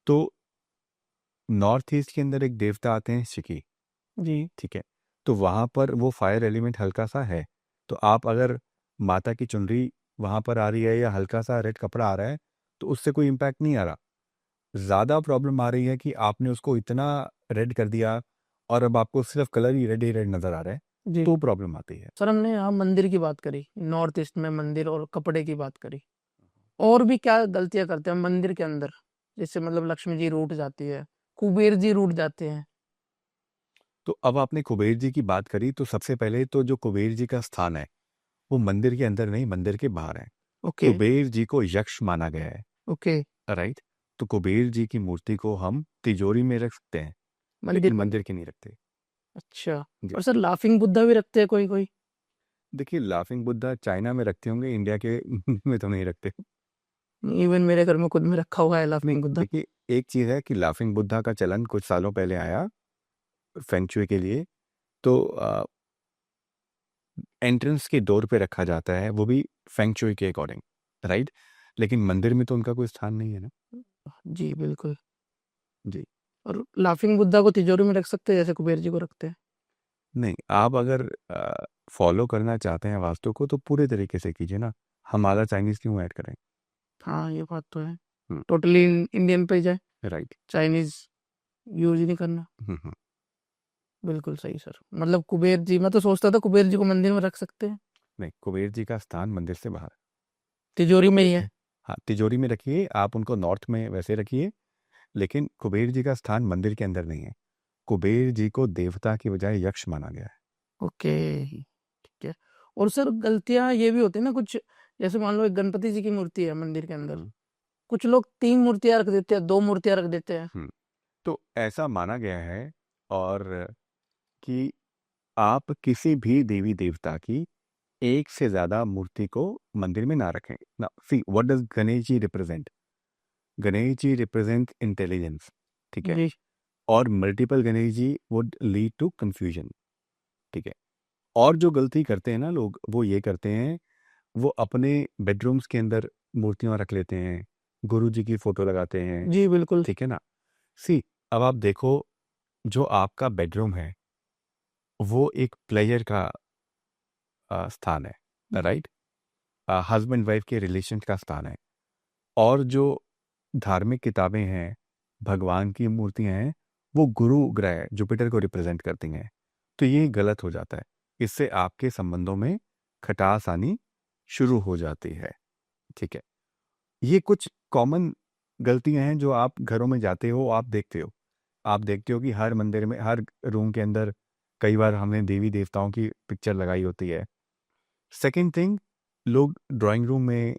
तो नॉर्थ ईस्ट के अंदर एक देवता आते हैं शिकी। जी। ठीक है। तो वहाँ पर वो फायर एलिमेंट हल्का सा है। तो आप अगर माता की चुनरी वहाँ पर आ रही है, या हल्का सा रेड कपड़ा आ रहा है, तो उससे कोई इम्पैक्ट नहीं आ रहा। ज़्यादा प्रॉब्लम आ रही है कि आपने उसको इतना रेड कर दिया, और अब आपको सिर्फ कलर ही रेड नज़र आ रहा है, जी। तो प्रॉब्लम आती है। सर हमने यहाँ मंदिर की बात करी, नॉर्थ ईस्ट में मंदिर और कपड़े की बात करी, और भी क्या गलतियां करते हैं मंदिर के अंदर, जिससे मतलब लक्ष्मी जी रूठ जाती है, कुबेर जी रूठ जाते हैं? तो अब आपने कुबेर जी की बात करी, तो सबसे पहले तो जो कुबेर जी का स्थान है, वो मंदिर के अंदर नहीं, मंदिर के बाहर है। ओके। कुबेर जी को यक्ष माना गया है। ओके। राइट। तो कुबेर जी की मूर्ति को हम तिजोरी में रख सकते हैं, मंदिर लेकिन में। मंदिर के नहीं रखते। अच्छा। जी। और सर लाफिंग बुद्धा भी रखते हैं कोई कोई? देखिए, लाफिंग बुद्धा चाइना में रखते होंगे, इंडिया के में तो नहीं रखते। इवन मेरे घर में खुद में रखा हुआ है नहीं, लाफिंग बुद्धा। देखिए, एक चीज़ है कि लाफिंग बुद्धा का चलन कुछ सालों पहले आया फेंग शुई के लिए। तो एंट्रेंस के डोर पे रखा जाता है, वो भी फेंग शुई के अकॉर्डिंग, राइट? लेकिन मंदिर में तो उनका कोई स्थान नहीं है ना। जी बिल्कुल। जी। और लाफिंग बुद्धा को तिजोरी में रख सकते हैं जैसे कुबेर जी को रखते हैं? नहीं, आप अगर फॉलो करना चाहते हैं वास्तु को तो पूरे तरीके से कीजिए ना, हम आला चाइनीज क्यों ऐड करें? हाँ ये बात तो है। हम्म, टोटली इंडियन पे जाए, राइट। चाइनीज यूज ही नहीं करना। हम्म। बिल्कुल सही सर। मतलब कुबेर जी, मैं तो सोचता था कुबेर जी को मंदिर में रख सकते हैं, नहीं, कुबेर जी का स्थान मंदिर से बाहर। तिजोरी में ही है। हाँ, तिजोरी में रखिए, आप उनको नॉर्थ में वैसे रखिए, लेकिन कुबेर जी का स्थान मंदिर के अंदर नहीं है। कुबेर जी को देवता की बजाय यक्ष माना गया है। ओके ठीक है। और सर गलतियां ये भी होती है ना कुछ, जैसे मान लो एक गणपति जी की मूर्ति है मंदिर के अंदर, हम्म, कुछ लोग 3 मूर्तियां रख देते हैं, 2 मूर्तियां रख देते हैं। हम्म। तो ऐसा माना गया है और कि आप किसी भी देवी देवता की एक से ज्यादा मूर्ति को मंदिर में ना रखें ना। See what does Ganesh ji represent? Ganesh ji represent intelligence, ठीक है? जी और multiple Ganesh ji would lead to confusion, ठीक है? और जो गलती करते हैं ना लोग, वो ये करते हैं, वो अपने बेडरूम्स के अंदर मूर्तियां रख लेते हैं, गुरु जी की फोटो लगाते हैं, जी बिल्कुल। ठीक है ना? सी, अब आप देखो, जो आपका बेडरूम है वो एक प्लेजर का स्थान है, राइट? हस्बैंड वाइफ के रिलेशन का स्थान है। और जो धार्मिक किताबें हैं, भगवान की मूर्तियां हैं, वो गुरु ग्रह जुपिटर को रिप्रेजेंट करती हैं। तो ये गलत हो जाता है, इससे आपके संबंधों में खटास आनी शुरू हो जाती है, ठीक है? ये कुछ कॉमन गलतियां हैं जो आप घरों में जाते हो, आप देखते हो कि हर मंदिर में, हर रूम के अंदर कई बार हमने देवी देवताओं की पिक्चर लगाई होती है। सेकंड थिंग, लोग ड्राइंग रूम में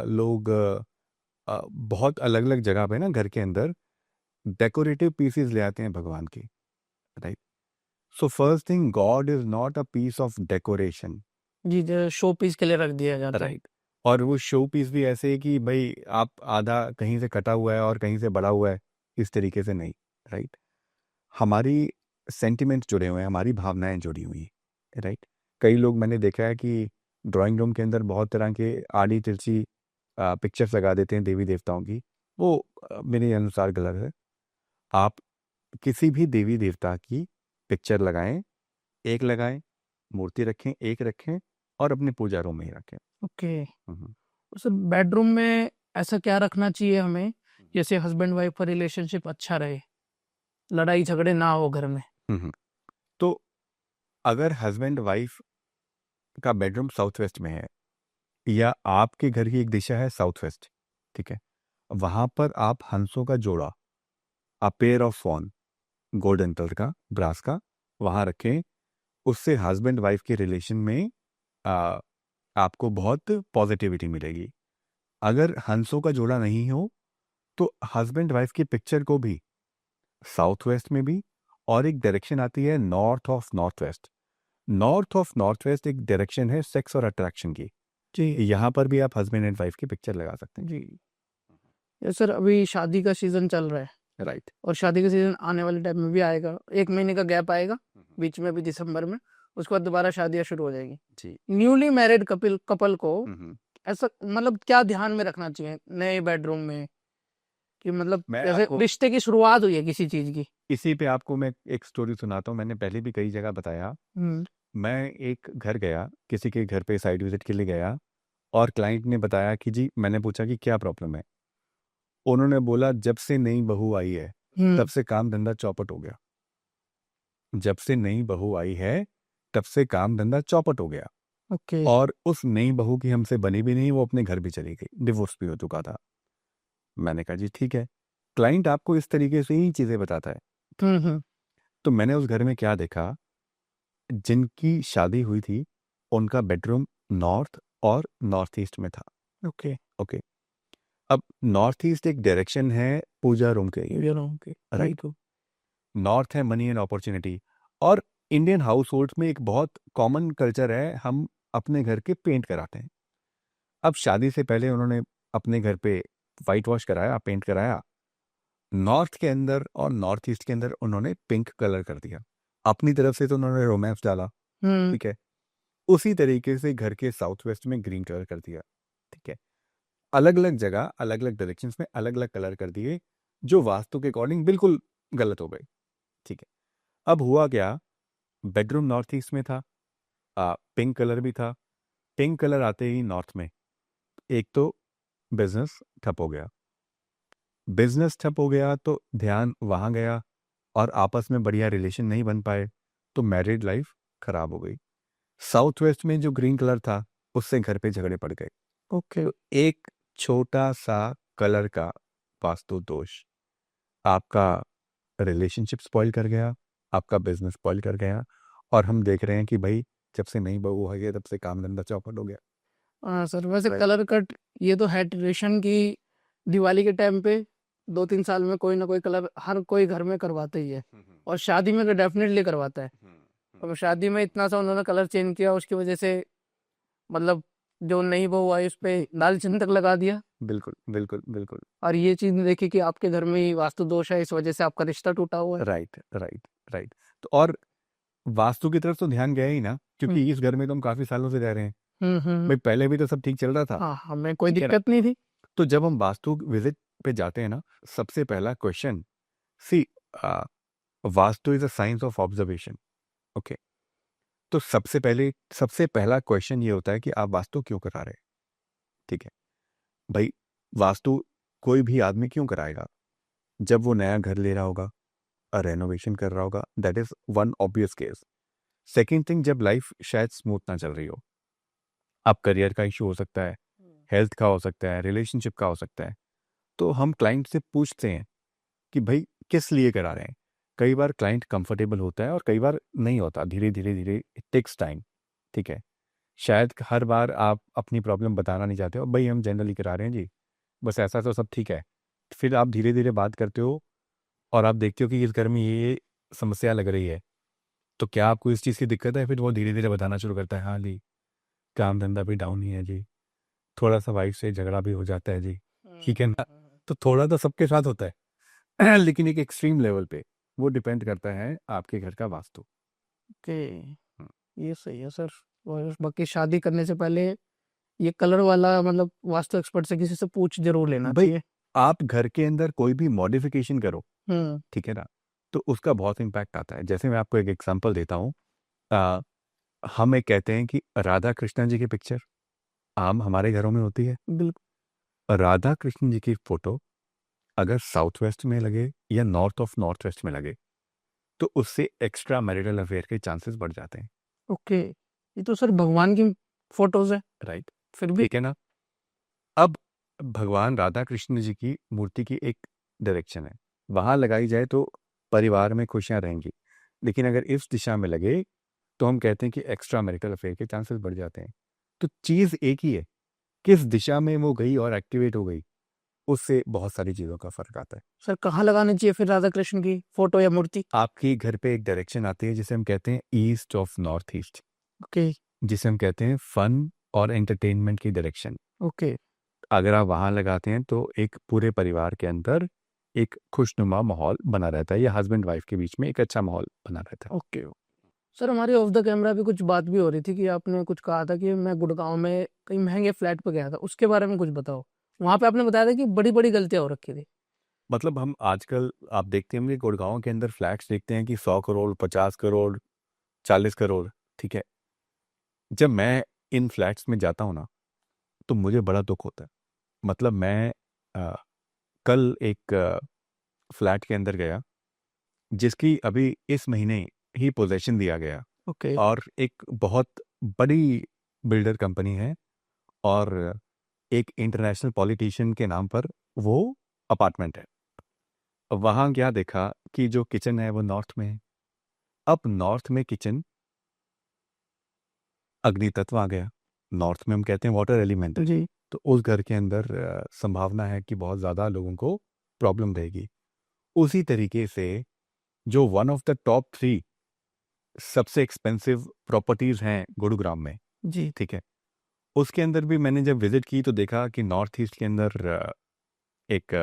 लोग बहुत अलग अलग जगह पे ना घर के अंदर डेकोरेटिव पीसेस ले आते हैं भगवान की, right? So first thing, god is not a piece of decoration, जी शो पीस के लिए रख दिया जाता है। राइट? और वो शो पीस भी ऐसे है कि भाई आप आधा कहीं से कटा हुआ है और कहीं से बड़ा हुआ है, इस तरीके से नहीं, राइट? हमारी सेंटिमेंट्स जुड़े हुए हैं, हमारी भावनाएं जुड़ी हुई हैं, राइट? कई लोग मैंने देखा है कि ड्राइंग रूम के अंदर बहुत तरह के आड़ी तिरछी पिक्चर्स लगा देते हैं देवी देवताओं की। वो मेरे अनुसार गलत है। आप किसी भी देवी देवता की पिक्चर लगाएं, एक लगाएं, मूर्ति रखें, एक रखें, और अपने पूजा रूम में ही रखें। ओके। हम्म, सर बेडरूम में ऐसा क्या रखना चाहिए हमें जैसे हस्बैंड वाइफ का रिलेशनशिप अच्छा रहे, लड़ाई झगड़े ना हो घर में? हम्म। तो अगर हस्बैंड वाइफ का बेडरूम साउथ वेस्ट में है, या आपके घर की एक दिशा है साउथ वेस्ट, ठीक है, वहां पर आप हंसों का जोड़ा, a pair of fawn, golden colour का, ब्रास का, वहां रखें। उससे हस्बैंड वाइफ के रिलेशन में आ, आपको बहुत पॉजिटिविटी मिलेगी। अगर हंसों का जोड़ा नहीं हो तो हस्बैंड वाइफ की पिक्चर को भी साउथ वेस्ट में भी, और एक डायरेक्शन आती है north of north west. North of north west एक डायरेक्शन है सेक्स और अट्रैक्शन की, जी यहाँ पर भी आप हस्बैंड एंड वाइफ की पिक्चर लगा सकते जी। ये सर अभी शादी का सीजन चल रहा है, हैं, राइट? और शादी का सीजन आने वाले टाइम में भी आएगा, 1 महीने का गैप आएगा बीच में भी दिसंबर में, उसके बाद दोबारा शादियां शुरू हो जाएगी। जी। न्यूली मैरिड कपल कपल को हम्म। ऐसा मतलब क्या ध्यान में रखना चाहिए नए बेडरूम में, कि मतलब मैं जैसे आपको रिश्ते की शुरुआत हुई है किसी चीज की? इसी पे आपको मैं एक स्टोरी सुनाता हूँ, मैंने पहले भी कई जगह बताया। हम्म। मैं एक घर गया, किसी के घर पे साइड विजिट के लिए गया, और क्लाइंट ने बताया कि जी, मैंने पूछा कि क्या प्रॉब्लम है। उन्होंने बोला, जब से नई बहू आई है तब हम्म। से काम धंधा चौपट हो गया। जब से नई बहू आई है तब से काम धंधा चौपट हो गया। ओके। और उस नई बहू की हमसे बनी भी नहीं, वो अपने घर भी चली गई, डिवोर्स भी हो चुका था। मैंने कहा जी ठीक है, क्लाइंट आपको इस तरीके से ही चीजें बताता है। हम्म। तो मैंने उस घर में क्या देखा, जिनकी शादी हुई थी उनका बेडरूम नॉर्थ और नॉर्थ ईस्ट में था। ओके। ओके, अब नॉर्थ ईस्ट एक डायरेक्शन है पूजा रूम के लिए, ये रहा, ओके राइट? बिल्कुल। नॉर्थ है मनी एंड अपॉर्चुनिटी। और इंडियन हाउस होल्ड में एक बहुत कॉमन कल्चर है, हम अपने घर के पेंट कराते हैं। अब शादी से पहले उन्होंने अपने घर पे वाइट वॉश कराया, पेंट कराया। नॉर्थ के अंदर और नॉर्थ ईस्ट के अंदर उन्होंने पिंक कलर कर दिया। अपनी तरफ से तो उन्होंने रोमांस डाला, हम्म। ठीक है। उसी तरीके से घर के साउथ वेस्ट में ग्रीन कलर कर दिया, ठीक है। अलग अलग जगह अलग अलग डायरेक्शंस में अलग अलग कलर कर दिए, जो वास्तु के अकॉर्डिंग बिल्कुल गलत हो गए, ठीक है। अब हुआ क्या, बेडरूम नॉर्थ ईस्ट में था, पिंक कलर भी था। पिंक कलर आते ही नॉर्थ में एक तो बिजनेस ठप हो गया, बिजनेस ठप हो गया तो ध्यान वहां गया और आपस में बढ़िया रिलेशन नहीं बन पाए, तो मैरिड लाइफ खराब हो गई। साउथ वेस्ट में जो ग्रीन कलर था उससे घर पे झगड़े पड़ गए। ओके। तो एक छोटा सा कलर का वास्तु दोष आपका रिलेशनशिप स्पॉइल कर गया, आपका बिजनेस स्पॉइल कर गया। और हम देख रहे हैं कि भाई जब से नई बहू आई है तब से काम धंधा चौपट हो गया। हाँ सर, वैसे Right. कलर कट ये तो है ट्रेडिशन की। दिवाली के टाइम पे 2-3 साल में कोई ना कोई कलर हर कोई घर में करवाता ही है, और शादी में तो डेफिनेटली करवाता है। और शादी में इतना सा उन्होंने कलर चेंज किया, उसकी वजह से मतलब जो नई बहू आई उस पे लाल चिन्ह तक लगा दिया। बिल्कुल बिल्कुल बिल्कुल। और ये चीज देखी कि आपके घर में ही वास्तु दोष है, इस वजह से आपका रिश्ता टूटा हुआ है। Right right right. तो और वास्तु की तरफ तो ध्यान गया ही ना, क्योंकि इस घर में तो हम काफी सालों से रह रहे हैं। भाई पहले भी तो सब ठीक चल रहा था, हाँ, हमें कोई ठीक है ना। दिक्कत नहीं थी। तो जब हम वास्तु विजिट पे जाते हैं ना, सबसे पहला question, see, vastu is a science of observation, okay. तो सबसे पहला क्वेश्चन ये होता है कि आप वास्तु क्यों करा रहे हैं, ठीक है। भाई वास्तु कोई भी आदमी क्यों कराएगा, जब वो नया घर ले रहा होगा, रेनोवेशन कर रहा होगा, that is one obvious case. Second thing, जब लाइफ शायद स्मूथ ना चल रही हो, अब करियर का इशू हो सकता है, हेल्थ का हो सकता है, रिलेशनशिप का हो सकता है, तो हम क्लाइंट से पूछते हैं कि भाई किस लिए करा रहे हैं। कई बार क्लाइंट कंफर्टेबल होता है और कई बार नहीं होता, धीरे धीरे धीरे, इट टेक्स टाइम, ठीक है। शायद हर बार आप अपनी प्रॉब्लम बताना नहीं चाहते हो, भाई हम जनरली करा रहे हैं जी, बस ऐसा तो सब ठीक है। फिर आप धीरे धीरे बात करते हो और आप देखते हो कि इस घर में ये समस्या लग रही है, तो क्या आपको इस चीज़ की दिक्कत है, फिर वो धीरे धीरे बताना शुरू करता है, हाँ जी काम धंधा भी डाउन ही है जी, थोड़ा सा वाइफ से झगड़ा भी हो जाता है जी, ठीक है ना। तो थोड़ा तो सबके साथ होता है लेकिन एक एक्सट्रीम लेवल पे, वो डिपेंड करता है आपके घर का वास्तु। ओके, हम्म। ये सही है सर। और बाकी शादी करने से पहले ये कलर वाला मतलब वास्तु एक्सपर्ट से किसी से पूछ जरूर लेना भाई चाहिए। आप घर के अंदर कोई भी मॉडिफिकेशन करो, हम्म। ठीक है ना, तो उसका बहुत इम्पैक्ट आता है। जैसे मैं आपको एक एग्जांपल देता हूँ, हम एक कहते हैं कि राधा कृष्ण जी की पिक्चर आम हमारे घरों में होती है। बिल्कुल। राधा कृष्ण जी की फोटो अगर साउथ वेस्ट में लगे या नॉर्थ ऑफ नॉर्थ वेस्ट में लगे, तो उससे एक्स्ट्रा मैरिटल अफेयर के चांसेस बढ़ जाते हैं। ओके, ये तो सर भगवान की फोटोज है, राइट, फिर भी। ठीक है ना। अब भगवान राधा कृष्ण जी की मूर्ति की एक डायरेक्शन है, वहां लगाई जाए तो परिवार में खुशियां रहेंगी, लेकिन अगर इस दिशा में लगे तो हम कहते हैं कि एक्स्ट्रा मैरिटल अफेयर के चांसेस बढ़ जाते हैं। तो चीज एक ही है, किस दिशा में वो गई और एक्टिवेट हो गई, उससे बहुत सारी चीजों का फर्क आता है। सर कहाँ लगानी चाहिए फिर राधा कृष्ण की फोटो या मूर्ति? आपके घर पे एक डायरेक्शन आती है जिसे हम कहते हैं east of north east, okay. जिसे हम कहते हैं फन और एंटरटेनमेंट की डायरेक्शन। ओके। अगर आप वहां लगाते हैं तो एक पूरे परिवार के अंदर एक खुशनुमा माहौल बना रहता है, या हस्बैंड वाइफ के बीच में एक अच्छा माहौल बना रहता है। ओके। सर हमारी ऑफ द कैमरा भी कुछ बात भी हो रही थी कि आपने कुछ कहा था कि मैं गुड़गांव में कहीं महंगे फ्लैट पे गया था, उसके बारे में कुछ बताओ। वहां पे आपने बताया था कि बड़ी बड़ी गलतियां हो रखी थी। मतलब हम आजकल आप देखते होंगे गुड़गांव के अंदर फ्लैट्स देखते हैं कि 100 करोड़, 50 करोड़, 40 करोड़, ठीक है। जब मैं इन फ्लैट्स में जाता हूँ ना, तो मुझे बड़ा दुख होता है। मतलब मैं अ, कल एक फ्लैट के अंदर गया जिसकी अभी इस महीने ही पोजेशन दिया गया, ओके। और एक बहुत बड़ी बिल्डर कंपनी है, और एक इंटरनेशनल पॉलिटिशियन के नाम पर वो अपार्टमेंट है। वहाँ क्या देखा कि जो किचन है वो नॉर्थ में है। अब नॉर्थ में किचन, अग्नि तत्व आ गया, नॉर्थ में हम कहते हैं वाटर एलिमेंट है, जी। तो उस घर के अंदर संभावना है कि बहुत ज़्यादा लोगों को प्रॉब्लम रहेगी। उसी तरीके से जो वन ऑफ द टॉप 3 सबसे एक्सपेंसिव प्रॉपर्टीज हैं गुरुग्राम में, जी। ठीक है, उसके अंदर भी मैंने जब विजिट की तो देखा कि नॉर्थ ईस्ट के अंदर एक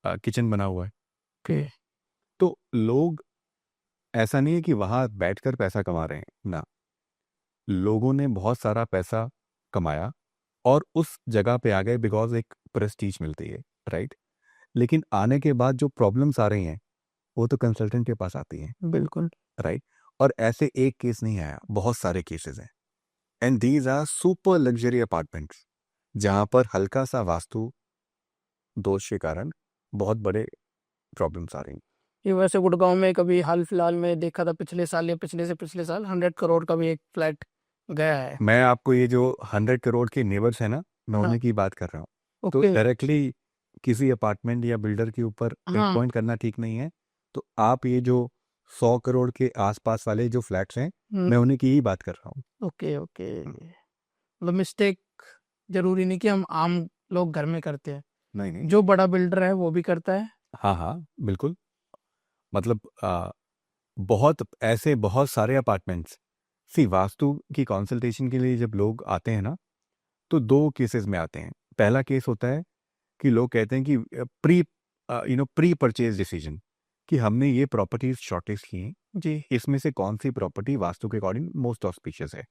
किचन बना हुआ है। ओके। तो लोग, ऐसा नहीं है कि वहाँ बैठकर पैसा कमा रहे हैं ना, लोगों ने बहुत सारा पैसा कमाया और उस जगह पे आ गए बिकॉज एक प्रेस्टीज मिलती है, राइट? लेकिन आने के बाद जो प्रॉब्लम्स आ रही हैं वो तो कंसल्टेंट के पास आती हैं, बिल्कुल। राइट? और ऐसे एक केस नहीं आया, बहुत सारे केसेस हैं। And these are super luxury apartments जहां पर हल्का सा वास्तु दोष के कारण बहुत बड़े प्रॉब्लम्स आ रही हैं। ये वैसे गुड़गांव में कभी हाल फिलहाल में देखा था, पिछले साल या पिछले से पिछले साल 100 करोड़ का भी एक फ्लैट गया है। मैं आपको ये जो 100 करोड़ के नेबर्स है ना, मैं हाँ। उन्हीं की बात कर रहा हूँ। तो ओके। डायरेक्टली किसी अपार्टमेंट या बिल्डर के ऊपर हाँ। पॉइंट करना ठीक नहीं है। तो आप ये जो 100 करोड़ के आसपास वाले जो फ्लैट्स हैं, हम्म, मैं उन्हीं की ही बात कर रहा हूँ। Okay okay. हम्म, मतलब मिस्टेक जरूरी नहीं कि हम आम लोग घर में करते हैं, नहीं नहीं, जो बड़ा बिल्डर है वो भी करता है। हाँ हाँ बिल्कुल। मतलब बहुत सारे अपार्टमेंट्स, सी वास्तु की कंसल्टेशन के लिए जब लोग आते हैं ना, तो दो केसेस में आते हैं। पहला केस होता है कि लोग कहते हैं कि प्री परचेज डिसीजन, कि हमने ये प्रॉपर्टीज शॉर्टलिस्ट की हैं, जी इसमें से कौन सी प्रॉपर्टी वास्तु के अकॉर्डिंग मोस्ट ऑस्पिशियस है।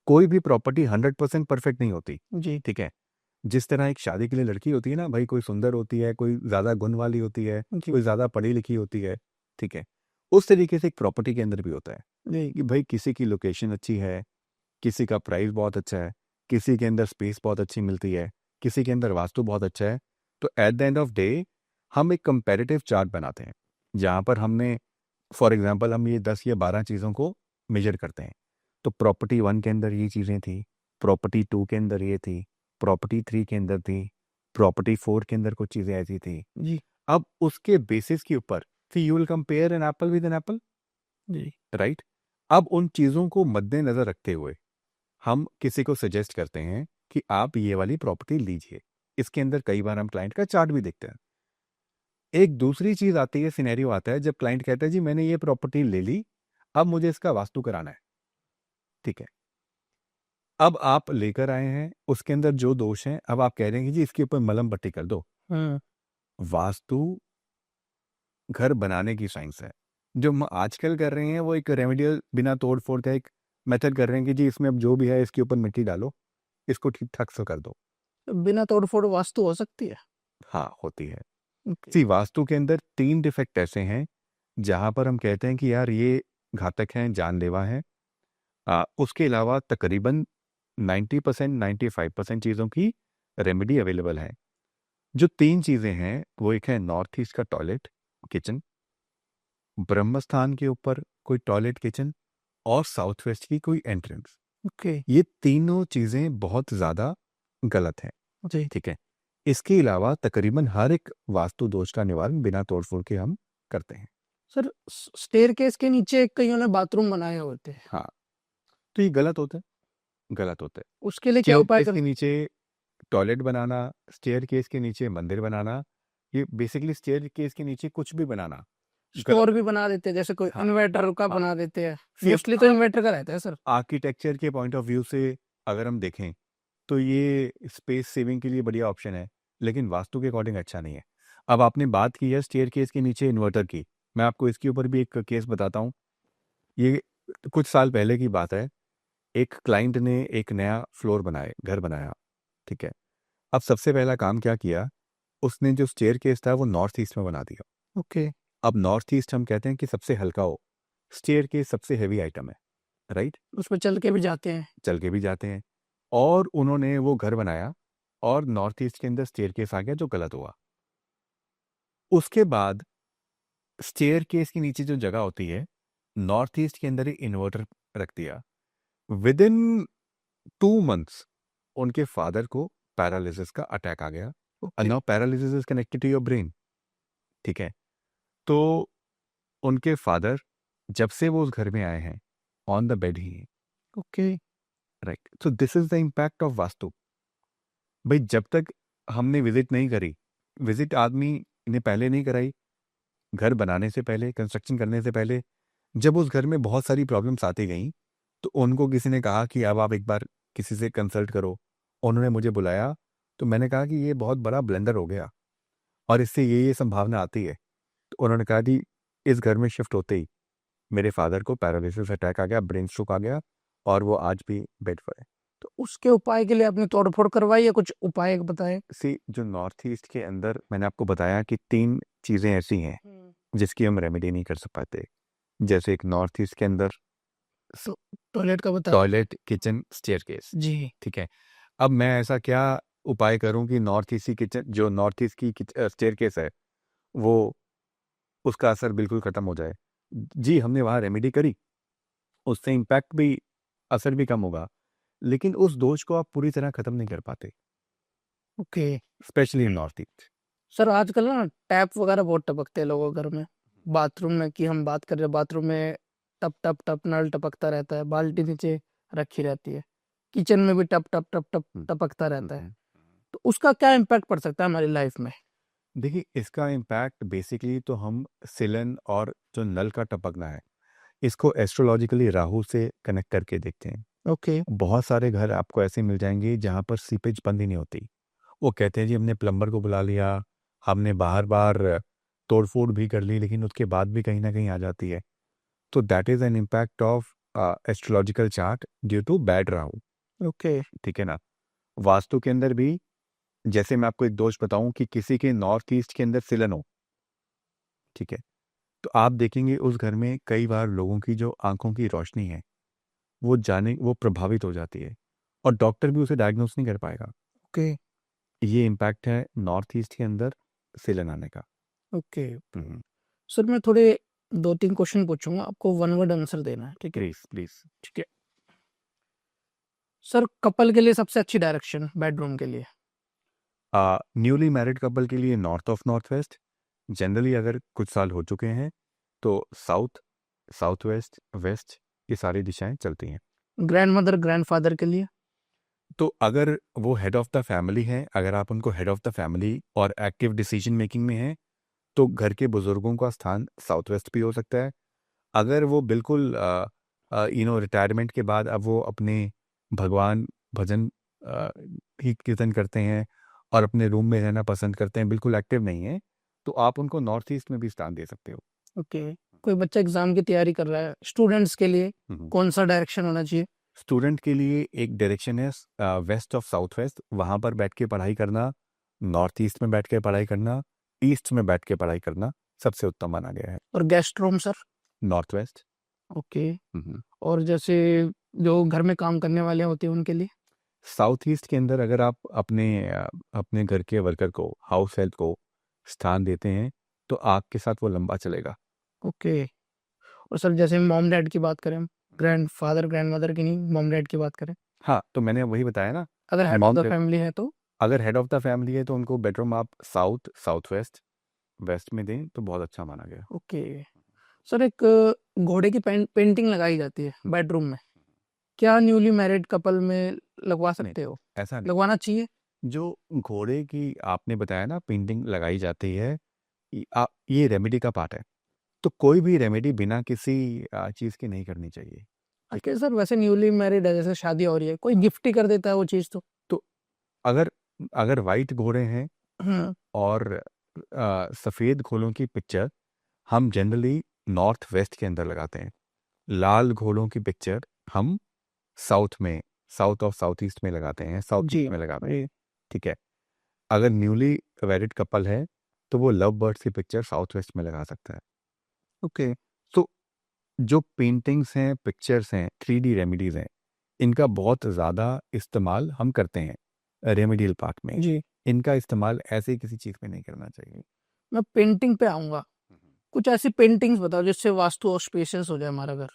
कोई भी प्रॉपर्टी 100% परफेक्ट नहीं होती, जी ठीक है? जिस तरह एक शादी के लिए लड़की होती है ना भाई, कोई सुंदर होती है, कोई ज्यादा गुण वाली होती है, जी कोई ज्यादा पढ़ी लिखी होती है, ठीक है? उस तरीके से एक प्रॉपर्टी के अंदर भी होता है जी कि भाई किसी की लोकेशन अच्छी है, किसी का प्राइस बहुत अच्छा है, किसी के अंदर स्पेस बहुत अच्छी मिलती है, किसी के अंदर वास्तु बहुत अच्छा है। तो at the end of day हम एक कंपैरेटिव चार्ट बनाते हैं जहाँ पर हमने, फॉर एग्जांपल, हम ये 10 या 12 चीज़ों को मेजर करते हैं। तो प्रॉपर्टी 1 के अंदर ये चीज़ें थी, प्रॉपर्टी 2 के अंदर ये थी, प्रॉपर्टी 3 के अंदर थी, प्रॉपर्टी 4 के अंदर कुछ चीज़ें ऐसी थी। जी अब उसके बेसिस के ऊपर फिर you will compare an apple with an apple, जी राइट? अब उन चीज़ों को मद्देनजर रखते हुए हम किसी को सजेस्ट करते हैं कि आप ये वाली प्रॉपर्टी लीजिए। इसके अंदर कई बार हम क्लाइंट का चार्ट भी देखते हैं। एक दूसरी चीज आती है, सिनेरियो आता है जब क्लाइंट कहता है जी मैंने ये प्रॉपर्टी ले ली, अब मुझे इसका वास्तु कराना है, ठीक है? अब आप लेकर आए हैं, उसके अंदर जो दोष हैं, अब आप कह रहे हैं कि जी इसके ऊपर मलम पट्टी कर दो। हम्म वास्तु घर बनाने की साइंस है। जो हम आजकल कर रहे हैं वो एक रेमेडियल बिना तोड़ फोड़ का एक मेथड कर रहे हैं कि जी इसमें अब जो भी है इसके ऊपर मिट्टी डालो, इसको ठीक ठाक से कर दो। बिना तोड़ फोड़ वास्तु हो सकती है? हाँ, होती है। ओके। सी वास्तु के अंदर 3 डिफेक्ट ऐसे हैं जहां पर हम कहते हैं कि यार ये घातक हैं, जानलेवा हैं। उसके अलावा तकरीबन 90% 95% चीज़ों की रेमेडी अवेलेबल है। जो 3 चीज़ें हैं वो एक है नॉर्थ ईस्ट का टॉयलेट किचन, ब्रह्मस्थान के ऊपर कोई टॉयलेट किचन, और साउथ वेस्ट की कोई एंट्रेंस। ओके। ये तीनों चीज़ें बहुत ज़्यादा गलत हैं, जी ठीक है? इसके अलावा तकरीबन हर एक वास्तु दोष का निवारण बिना तोड़-फोड़ के हम करते हैं। सर, स्टेयरकेस के नीचे कईयों ने बाथरूम बनाए होते हैं, हाँ, तो ये गलत होता है, गलत होता है। उसके लिए क्या उपाय स्टेयरकेस कर? के नीचे टॉयलेट बनाना, स्टेयरकेस के नीचे मंदिर बनाना, ये बेसिकली स्टेयरकेस के नीचे कुछ भी बनाना गलत स्टोर है। भी बना देते हैं, जैसे कोई हाँ, इन्वर्टर का हाँ। बना देते हैं। सी मोस्टली तो इन्वर्टर का रहता है सर। आर्किटेक्चर के पॉइंट ऑफ व्यू से अगर हम देखें तो ये स्पेस सेविंग के लिए बढ़िया ऑप्शन है, लेकिन वास्तु के अकॉर्डिंग अच्छा नहीं है। अब आपने बात की है स्टेयरकेस के नीचे इन्वर्टर की, मैं आपको इसके ऊपर भी एक केस बताता हूँ। ये कुछ साल पहले की बात है। एक क्लाइंट ने एक नया घर बनाया, ठीक है? अब सबसे पहला काम क्या किया, उसने जो स्टेयरकेस था वो नॉर्थ ईस्ट में बना दिया। ओके। अब नॉर्थ ईस्ट हम कहते हैं कि सबसे हल्का हो, स्टेयरकेस सबसे हेवी आइटम है, राइट? उसमें चल के भी जाते हैं। चल के भी जाते हैं। और उन्होंने वो घर बनाया और नॉर्थ ईस्ट के अंदर स्टेयरकेस आ गया जो गलत हुआ। उसके बाद स्टेयरकेस के नीचे जो जगह होती है, नॉर्थ ईस्ट के अंदर ही इन्वर्टर रख दिया। विद इन 2 मंथ्स उनके फादर को पैरालिसिस का अटैक आ गया। Okay. Now paralysis is connected to your brain, ठीक है? तो उनके फादर जब से वो उस घर में आए हैं, ऑन द बेड ही हैं, okay. Right? So this is the impact of vastu. भाई जब तक हमने विजिट नहीं करी, विजिट आदमी ने पहले नहीं कराई, घर बनाने से पहले, कंस्ट्रक्शन करने से पहले, जब उस घर में बहुत सारी प्रॉब्लम्स आती गई, तो उनको किसी ने कहा कि अब आप एक बार किसी से कंसल्ट करो। उन्होंने मुझे बुलाया, तो मैंने कहा कि ये बहुत बड़ा ब्लेंडर हो गया और इससे ये संभावना आती है। तो उन्होंने कहा कि इस घर में शिफ्ट होते ही मेरे फादर को पैरालिसिस अटैक आ गया, ब्रेन स्ट्रोक आ गया, और वो आज भी बेड पर है। तो उसके उपाय के लिए आपने तोड़फोड़ करवाई या कुछ उपाय बताए? सी जो नॉर्थ ईस्ट के अंदर मैंने आपको बताया कि 3 चीज़ें ऐसी हैं जिसकी हम रेमेडी नहीं कर पाते। जैसे एक नॉर्थ ईस्ट के अंदर तो टॉयलेट का बताया? टॉयलेट, किचन, स्टेयरकेस, जी। ठीक है। अब मैं ऐसा क्या उपाय करूं कि नॉर्थ ईस्ट की किचन, जो नॉर्थ ईस्ट की स्टेयरकेस है, वो उसका असर बिल्कुल खत्म हो जाए। जी, हमने वहाँ रेमेडी करी, उससे इम्पैक्ट भी, असर भी कम होगा, लेकिन उस दोष को आप पूरी तरह खत्म नहीं कर पाते, okay. Specially in north east. Sir आजकल ना टैप वगैरह बहुत टपकते हैं लोगों के घर में। बाथरूम में की हम बात कर रहे हैं, बाथरूम में टप टप टप नल टपकता रहता है, बाल्टी नीचे रखी रहती है, किचन में भी टप टप टप टप टपकता रहता है। तो उसका क्या इम्पैक्ट पड़ सकता है हमारी लाइफ में? देखिए, इसका इम्पैक्ट बेसिकली तो हम सिलन और जो नल का टपकना है, इसको एस्ट्रोलॉजिकली राहु से कनेक्ट करके देखते हैं। ओके। बहुत सारे घर आपको ऐसे मिल जाएंगे जहाँ पर सीपेज बंद ही नहीं होती। वो कहते हैं जी हमने प्लम्बर को बुला लिया, हमने बार बार तोड़-फोड़ भी कर ली, लेकिन उसके बाद भी कहीं न कहीं आ जाती है। तो that is an impact of astrological chart due to bad Rahu, okay. ठीक है ना? वास्तु के अंदर भी, जैसे मैं आपको एक दोष बताऊँ कि किसी के नॉर्थ ईस्ट के अंदर सिलन हो, ठीक है? तो आप देखेंगे उस घर में कई बार लोगों की जो आँखों की रोशनी है, वो प्रभावित हो जाती है और डॉक्टर भी उसे डायग्नोस नहीं कर पाएगा। ओके। ये इम्पैक्ट है नॉर्थ ईस्ट के अंदर सिलन आने का। ओके। हुँ। सर मैं थोड़े 2-3 क्वेश्चन पूछूंगा, आपको वन वर्ड आंसर देना है, ठीक है? Please, please. ठीक है। सर कपल के लिए सबसे अच्छी डायरेक्शन बेडरूम के लिए? न्यूली मैरिड कपल के लिए north of north west. Generally अगर कुछ साल हो चुके हैं तो साउथ, साउथ वेस्ट, वेस्ट, ये सारी दिशाएं चलती हैं। ग्रैंडमदर ग्रैंडफादर के लिए? तो अगर वो हेड ऑफ द फैमिली हैं, अगर आप उनको हेड ऑफ द फैमिली और एक्टिव डिसीजन मेकिंग में हैं, तो घर के बुजुर्गों का स्थान साउथ वेस्ट भी हो सकता है। अगर वो बिल्कुल रिटायरमेंट के बाद अब वो अपने भगवान भजन अ, ही कीर्तन करते हैं और अपने रूम में रहना पसंद करते हैं, बिल्कुल एक्टिव नहीं है, तो आप उनको नॉर्थ ईस्ट में भी स्थान दे सकते हो। ओके। कोई बच्चा एग्जाम की तैयारी कर रहा है, स्टूडेंट्स के लिए कौन सा डायरेक्शन होना चाहिए? स्टूडेंट के लिए एक डायरेक्शन है वेस्ट ऑफ साउथ वेस्ट, वहाँ पर बैठ के पढ़ाई करना, नॉर्थ ईस्ट में बैठ के पढ़ाई करना, ईस्ट में बैठ के पढ़ाई करना सबसे उत्तम माना गया है। और guest room sir? North west. Okay. और जैसे जो घर में काम करने वाले होते हैं उनके लिए? साउथ ईस्ट के अंदर अगर आप अपने घर के वर्कर को, हाउस हेल्प को स्थान देते हैं, तो आपके साथ वो लंबा चलेगा। ओके। और सर जैसे मॉम डैड की बात करें, ग्रैंड फादर ग्रैंड मदर की नहीं, मॉम डैड की बात करें, हाँ, तो मैंने वही बताया ना, अगर head of mom the dad, family है तो? अगर हेड ऑफ द फैमिली है तो उनको बेडरूम आप साउथ, साउथ वेस्ट, वेस्ट में दें तो बहुत अच्छा माना गया। ओके। सर एक घोड़े की पेंटिंग लगाई जाती है बेडरूम में, क्या न्यूली मैरिड कपल में लगवा सकते हो? ऐसा नहीं। लगवाना चाहिए? जो घोड़े की आपने बताया ना पेंटिंग लगाई जाती है, ये रेमेडी का पार्ट है, तो कोई भी रेमेडी बिना किसी चीज़ की नहीं करनी चाहिए। ओके सर, वैसे न्यूली मैरिड है, जैसे शादी हो रही है, कोई गिफ्ट ही कर देता है वो चीज़ तो? अगर अगर वाइट घोड़े हैं हाँ। और सफ़ेद घोड़ों की पिक्चर हम जनरली नॉर्थ वेस्ट के अंदर लगाते हैं। लाल घोड़ों की पिक्चर हम साउथ में, साउथ ऑफ साउथ ईस्ट में लगाते हैं, साउथ जी। ईस्ट में लगाते हैं, ठीक है। अगर न्यूली मैरिड कपल है तो वो लव बर्ड्स की पिक्चर साउथ वेस्ट में लगा सकता है। ओके। तो जो पेंटिंग्स हैं, पिक्चर्स हैं, 3D रेमेडीज हैं, इनका बहुत ज़्यादा इस्तेमाल हम करते हैं रेमेडियल पार्ट में। जी। इनका इस्तेमाल ऐसे किसी चीज़ में नहीं करना चाहिए। मैं पेंटिंग पे आऊंगा, कुछ ऐसी पेंटिंग्स बताओ जिससे वास्तु और स्पेशियस हो जाए हमारा घर।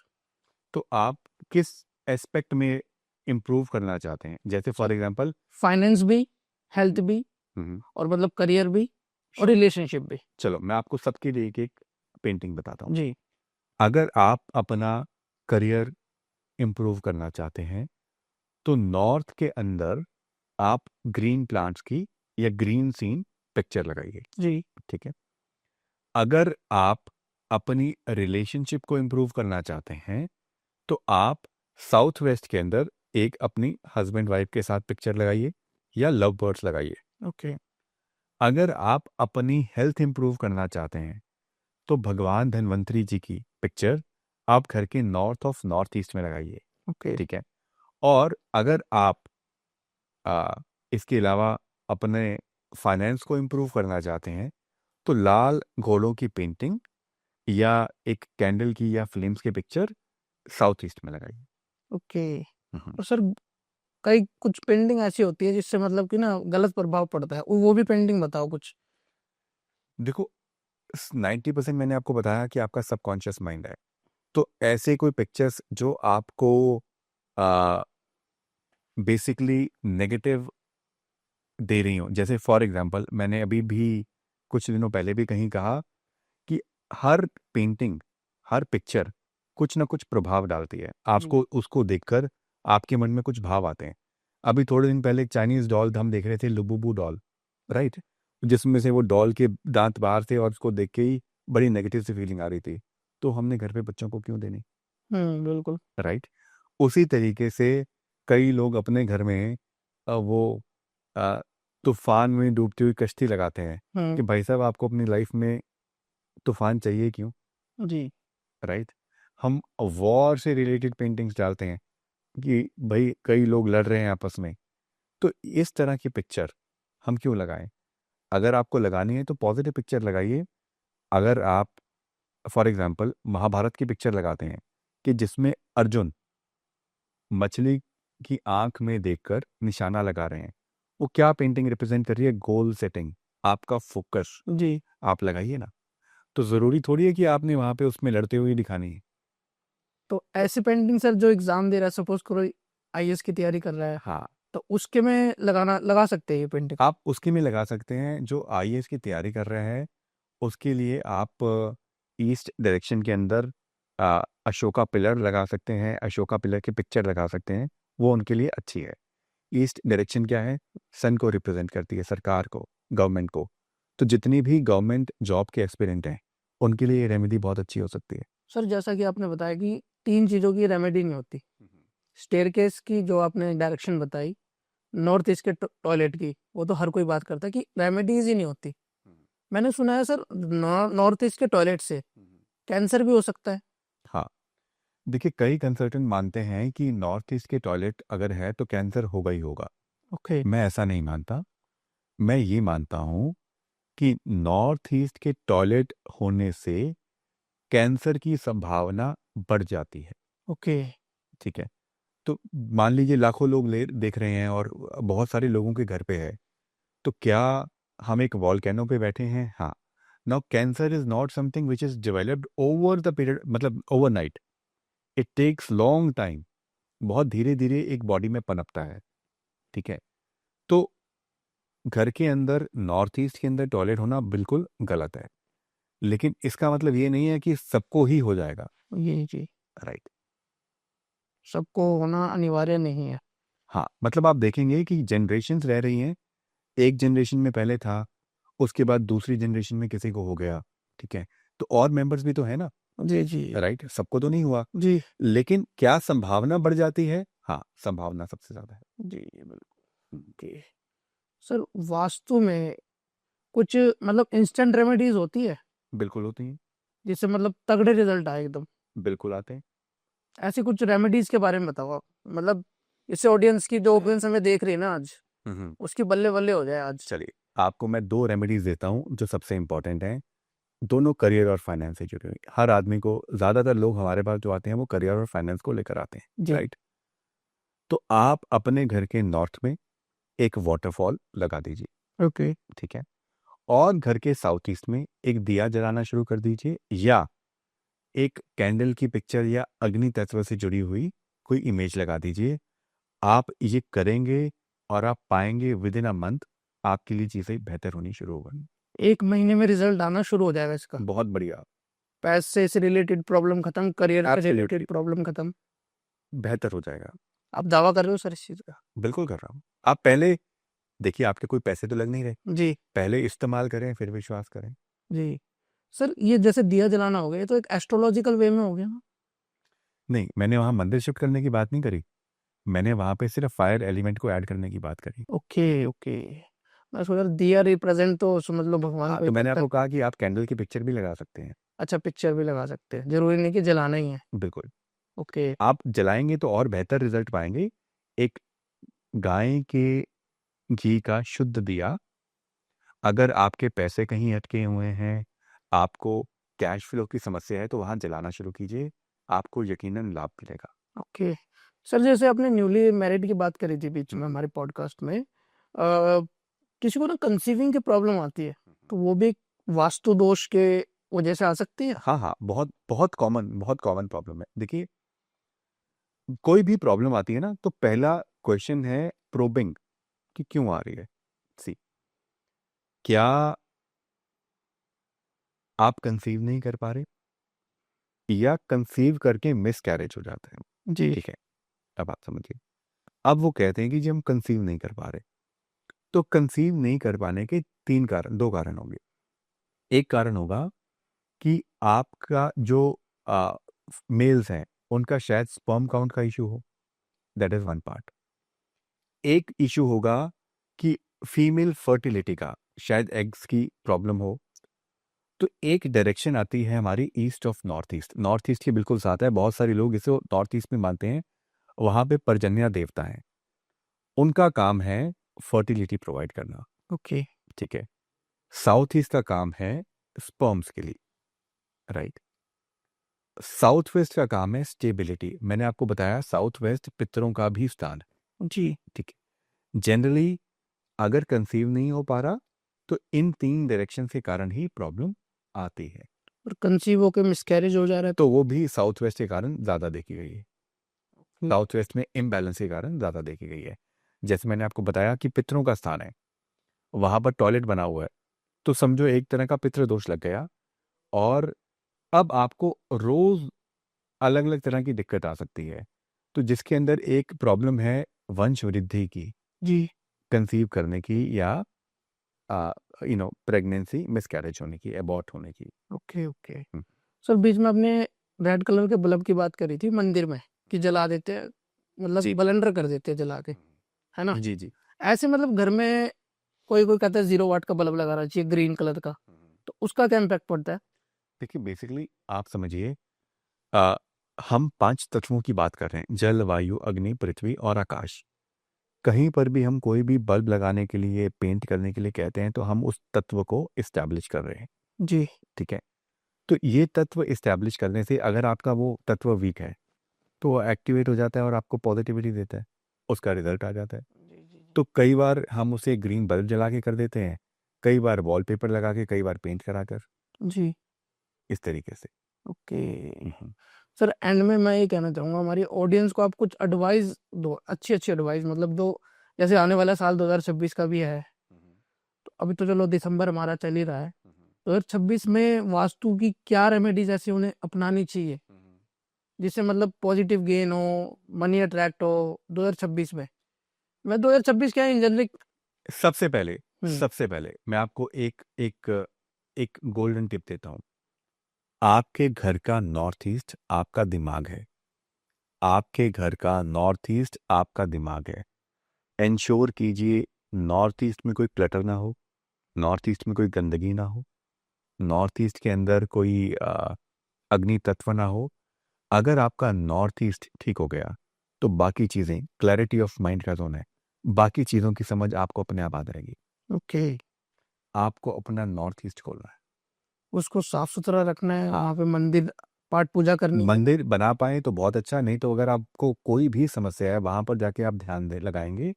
तो आप किस एस्पेक्ट में इम्प्रूव करना चाहते हैं? जैसे फॉर एग्जांपल, फाइनेंस भी, हेल्थ भी, और मतलब करियर भी, और रिलेशनशिप भी। चलो मैं आपको सबके लिए एक एक पेंटिंग बताता हूँ। जी। अगर आप अपना करियर इम्प्रूव करना चाहते हैं तो नॉर्थ के अंदर आप ग्रीन प्लांट्स की या ग्रीन सीन पिक्चर लगाइए, जी। ठीक है। अगर आप अपनी रिलेशनशिप को इम्प्रूव करना चाहते हैं तो आप साउथ वेस्ट के अंदर एक अपनी हस्बैंड वाइफ के साथ पिक्चर लगाइए या लव बर्ड्स लगाइए। ओके। अगर आप अपनी हेल्थ इंप्रूव करना चाहते हैं तो भगवान धन्वंतरी जी की पिक्चर आप घर के नॉर्थ ऑफ नॉर्थ ईस्ट में लगाइए। ओके। ठीक है। और अगर आप आ, इसके अलावा अपने फाइनेंस को इम्प्रूव करना चाहते हैं तो लाल घोड़ों की पेंटिंग या एक कैंडल की या फिल्म्स की पिक्चर साउथ ईस्ट में लगाइए। ओके। हम्म। और सर कई कुछ पेंटिंग ऐसी होती है जिससे मतलब कि ना गलत प्रभाव पड़ता है, वो भी पेंटिंग बताओ कुछ। देखो, 90% मैंने आपको बताया कि आपका सबकॉन्शियस माइंड है। तो ऐसे कोई पिक्चर्स जो आपको बेसिकली नेगेटिव दे रही हो, जैसे फॉर एग्जांपल मैंने अभी भी कुछ दिनों पहले भी कहीं कहा कि हर पेंटिंग, हर पिक्चर कुछ ना कुछ प्रभाव डालती है जी। आपको, उसको देखकर आपके मन में कुछ भाव आते हैं। अभी थोड़े दिन पहले एक चाइनीज डॉल हम देख रहे थे, लुबुबू डॉल, राइट, जिसमें से वो डॉल के दांत बाहर थे और उसको देख के ही बड़ी नेगेटिव सी फीलिंग आ रही थी। तो हमने घर पे बच्चों को क्यों देनी, बिल्कुल। राइट। उसी तरीके से कई लोग अपने घर में वो अ, तूफान में डूबती हुई कश्ती लगाते हैं हम्म। कि भाई साहब आपको अपनी लाइफ में तूफान चाहिए क्यों, जी। राइट। हम वॉर से रिलेटेड पेंटिंग्स डालते हैं कि भाई कई लोग लड़ रहे हैं आपस में। तो इस तरह की पिक्चर हम क्यों लगाएं? अगर आपको लगानी है तो पॉजिटिव पिक्चर लगाइए। अगर आप फॉर एग्जांपल महाभारत की पिक्चर लगाते हैं कि जिसमें अर्जुन मछली की आंख में देखकर निशाना लगा रहे हैं, वो क्या पेंटिंग रिप्रेजेंट कर रही है? गोल सेटिंग, आपका फोकस। जी। आप लगाइए ना। तो जरूरी थोड़ी है कि आपने वहां पे उसमें लड़ते हुए दिखानी है। तो ऐसी पेंटिंग सर जो एग्जाम दे रहा है, सपोज करो आईएएस की तैयारी कर रहा है, हाँ, तो उसके में लगा सकते हैं ये पेंटिंग। आप उसके में लगा सकते हैं। जो आईएएस की तैयारी कर रहे हैं उसके लिए आप ईस्ट डायरेक्शन के अंदर अशोका पिलर लगा सकते हैं, अशोका पिलर की पिक्चर लगा सकते हैं। वो उनके लिए अच्छी है। ईस्ट डायरेक्शन क्या है? सन को रिप्रेजेंट करती है, सरकार को, गवर्नमेंट को। तो जितनी भी गवर्नमेंट जॉब के एस्पिरेंट हैं उनके लिए ये रेमेडी बहुत अच्छी हो सकती है। सर जैसा कि आपने बताया कि 3 चीज़ों की रेमेडी नहीं होती। स्टेयरकेस की जो आपने डायरेक्शन बताई, नॉर्थ ईस्ट के टॉयलेट की, वो तो हर कोई बात करता है कि रेमेडीज ही नहीं होती। मैंने सुना है सर नॉर्थ ईस्ट के टॉयलेट से कैंसर भी हो सकता है। हाँ, देखिए कई कंसल्टेंट मानते हैं कि नॉर्थ ईस्ट के टॉयलेट अगर है तो कैंसर होगा ही होगा। ओके। मैं ऐसा नहीं मानता। मैं ये मानता हूँ कि नॉर्थ ईस्ट के टॉयलेट होने से कैंसर की संभावना बढ़ जाती है। ओके। ठीक है। तो मान लीजिए लाखों लोग ले देख रहे हैं और बहुत सारे लोगों के घर पे है, तो क्या हम एक वॉल्केनो पे बैठे हैं? हाँ। Now cancer is not something which is developed over the period, मतलब overnight. It takes long time. बहुत धीरे धीरे एक बॉडी में पनपता है। ठीक है। तो घर के अंदर, नॉर्थ ईस्ट के अंदर टॉयलेट होना बिल्कुल गलत है, लेकिन इसका मतलब ये नहीं है कि सबको ही हो जाएगा, ये जी, राइट। सबको होना अनिवार्य नहीं है। हाँ, मतलब आप देखेंगे कि जनरेशन्स रह रही हैं। एक जनरेशन में पहले था, उसके बाद दूसरी जनरेशन में किसी को हो गया। ठीक है। तो और मेंबर्स भी तो है ना, जी जी। राइट, सबको तो नहीं हुआ। जी लेकिन क्या संभावना बढ़ जाती है? हाँ, संभावना सबसे ज्यादा है। जी बिल्कुल। ओके। सर वास्तु में कुछ मतलब इंस्टेंट रेमेडीज होती है बिल्कुल होती हैं। जिससे मतलब तगड़े रिजल्ट आए एकदम। बिल्कुल आते हैं। ऐसी कुछ रेमेडीज के बारे में बताओ आप, मतलब इससे ऑडियंस की, जो ऑडियंस हमें देख रही है ना आज, हम्म। उसकी बल्ले बल्ले हो जाए आज। चलिए, आपको मैं दो रेमेडीज देता हूँ जो सबसे इंपॉर्टेंट हैं। दोनों करियर और फाइनेंस से जुड़ी हुई। हर आदमी को, ज्यादातर लोग हमारे पास जो आते हैं वो करियर और फाइनेंस को लेकर आते हैं, जी। राइट। तो आप अपने घर के नॉर्थ में एक वाटरफॉल लगा दीजिए। ओके। ठीक है। और घर के साउथ ईस्ट में एक दिया जलाना शुरू कर दीजिए, या एक कैंडल की पिक्चर या अग्नि तत्व से जुड़ी हुई कोई इमेज लगा दीजिए। आप ये करेंगे और आप पाएंगे विद इन अ मंथ आपके लिए चीजें बेहतर होनी शुरू हो गई। 1 महीने में रिजल्ट आना शुरू हो जाएगा इसका। बहुत बढ़िया। पैसे से रिलेटेड प्रॉब्लम खत्म, करियर से रिलेटेड एब्सोल्युटली प्रॉब्लम खत्म। बेहतर हो जाएगा। आप दावा कर रहे हो सर इस चीज का? बिल्कुल कर रहा हूँ। आप पहले देखिए, आपके कोई पैसे तो लग नहीं रहे। जी। पहले इस्तेमाल करें फिर विश्वास करें। जी। सर ये जैसे दिया जलाना हो गया, ये तो एक एस्ट्रोलॉजिकल वे में हो गया ना? नहीं, मैंने वहां मंदिर शिफ्ट करने की बात नहीं करी। मैंने वहां पे सिर्फ फायर एलिमेंट को ऐड करने की बात करी। Okay okay. मैं सोच रहा दिया रिप्रेजेंट तो समझ लो भगवान हाँ, को ही तो मैंने करता है। आपको कहा कि आप कैंडल की पिक्चर भी लगा सकते हैं। अच्छा, पिक्चर भी लगा सकते हैं, जरूरी नहीं कि जलाना ही है। बिल्कुल। ओके। आप जलाएंगे तो और बेहतर रिजल्ट पाएंगे। एक गाय के घी का शुद्ध दिया, अगर आपके पैसे कहीं अटके हुए हैं, आपको कैश फ्लो की समस्या है, तो वहां जलाना शुरू कीजिए, आपको यकीनन लाभ मिलेगा। ओके। सर जैसे आपने न्यूली मैरिड की बात करी थी बीच में हम्म, हमारे पॉडकास्ट में, किसी को ना कंसीविंग की प्रॉब्लम आती है, तो वो भी वास्तु दोष के वजह से आ सकती है? हाँ हाँ, बहुत बहुत कॉमन प्रॉब्लम है। देखिए, कोई भी प्रॉब्लम आती है ना, तो पहला क्वेश्चन है प्रोबिंग, कि क्यों आ रही है। सी, क्या आप कंसीव नहीं कर पा रहे, या कंसीव करके मिस कैरेज हो जाते हैं। जी। ठीक है, अब आप समझिए। अब वो कहते हैं कि जी हम कंसीव नहीं कर पा रहे, तो कंसीव नहीं कर पाने के दो कारण होंगे। एक कारण होगा कि आपका जो मेल्स हैं, उनका शायद स्पर्म काउंट का इशू हो, दैट इज वन पार्ट। एक इशू होगा कि फीमेल फर्टिलिटी का, शायद एग्स की प्रॉब्लम हो। तो एक डायरेक्शन आती है हमारी east of north east, north east के बिल्कुल साथ है, बहुत सारे लोग इसे नॉर्थ ईस्ट में मानते हैं। वहां पे पर्जन्य देवता हैं, उनका काम है फर्टिलिटी प्रोवाइड करना। ओके। ठीक है। साउथ ईस्ट का काम है स्पर्म्स के लिए, राइट। साउथ वेस्ट का काम है स्टेबिलिटी। मैंने आपको बताया साउथ वेस्ट पितरों का भी स्थान है। जी। ठीक है। जनरली अगर कंसीव नहीं हो पा रहा, तो इन तीन डायरेक्शन के कारण ही प्रॉब्लम आती है। और कंसीव होकर मिसकैरेज हो जा रहा है तो वो भी साउथ वेस्ट के कारण ज्यादा देखी गई है। साउथ वेस्ट में इम्बैलेंस के कारण ज्यादा देखी गई है। जैसे मैंने आपको बताया कि पितरों का स्थान है, वहां पर टॉयलेट बना हुआ है, तो समझो एक तरह का पितृ दोष लग गया। और अब आपको रोज अलग अलग तरह की दिक्कत आ सकती है। तो जिसके अंदर एक प्रॉब्लम है वंश वृद्धि की, जी। कंसीव करने की, या प्रेगनेंसी मिसकैरेज होने की, अबॉर्ट होने की। Okay okay. हम्म, सर बीच में आपने रेड कलर के बल्ब की बात करी थी मंदिर में, कि जला देते हैं, मतलब जी बलंडर कर देते हैं जला के, है ना? जी जी। ऐसे मतलब घर में कोई कोई कहता है 0 वाट का बल्ब लगाना चाहिए ग्रीन कलर का, तो उसका क्या इम्पैक्ट पड़ता है? देखिए, बेसिकली आप समझिए, अ, हम 5 तत्वों की बात कर रहे हैं, जल, वायु, अग्नि, पृथ्वी और आकाश। कहीं पर भी हम कोई भी बल्ब लगाने के लिए, पेंट करने के लिए कहते हैं, तो हम उस तत्व को इस्टेब्लिश कर रहे हैं। जी। ठीक है। तो ये तत्व इस्टेब्लिश करने से अगर आपका वो तत्व वीक है, तो वो एक्टिवेट हो जाता है और आपको पॉजिटिविटी देता है, उसका रिजल्ट आ जाता है। जी जी जी। तो कई बार हम उसे ग्रीन बल्ब जला के कर देते हैं, कई बार वॉलपेपर लगा के, कई बार पेंट कराकर, जी। इस तरीके से। ओके। हम्म। सर एंड में मैं ये कहना चाहूँगा हमारी ऑडियंस को, आप कुछ एडवाइस दो, अच्छी अच्छी एडवाइस, मतलब दो। जैसे आने वाला साल 2026 का भी है, तो अभी तो चलो दिसंबर हमारा चल ही रहा है, 2026 में वास्तु की क्या रेमेडीज ऐसी उन्हें अपनानी चाहिए जिससे मतलब पॉजिटिव गेन हो, मनी अट्रैक्ट हो 2026 में? मैं 2026 क्या इन जनरल। सबसे पहले हम्म। सबसे पहले मैं आपको एक एक एक गोल्डन टिप देता हूँ। आपके घर का नॉर्थ ईस्ट आपका दिमाग है, आपके घर का नॉर्थ ईस्ट आपका दिमाग है। इंश्योर कीजिए नॉर्थ ईस्ट में कोई क्लटर ना हो, नॉर्थ ईस्ट में कोई गंदगी ना हो, नॉर्थ ईस्ट के अंदर कोई अग्नि तत्व ना हो। अगर आपका नॉर्थ ईस्ट ठीक हो गया, तो बाकी चीजें, क्लैरिटी ऑफ माइंड का जोन है, बाकी चीजों की समझ आपको अपने आप आ जाएगी। ओके। आपको अपना नॉर्थ ईस्ट खोलना है। उसको साफ सुथरा रखना है, हाँ, वहां पे मंदिर, पाठ पूजा करनी है। मंदिर बना पाए तो बहुत अच्छा, नहीं तो अगर आपको कोई भी समस्या है, वहां पर जाके आप ध्यान दे लगाएंगे,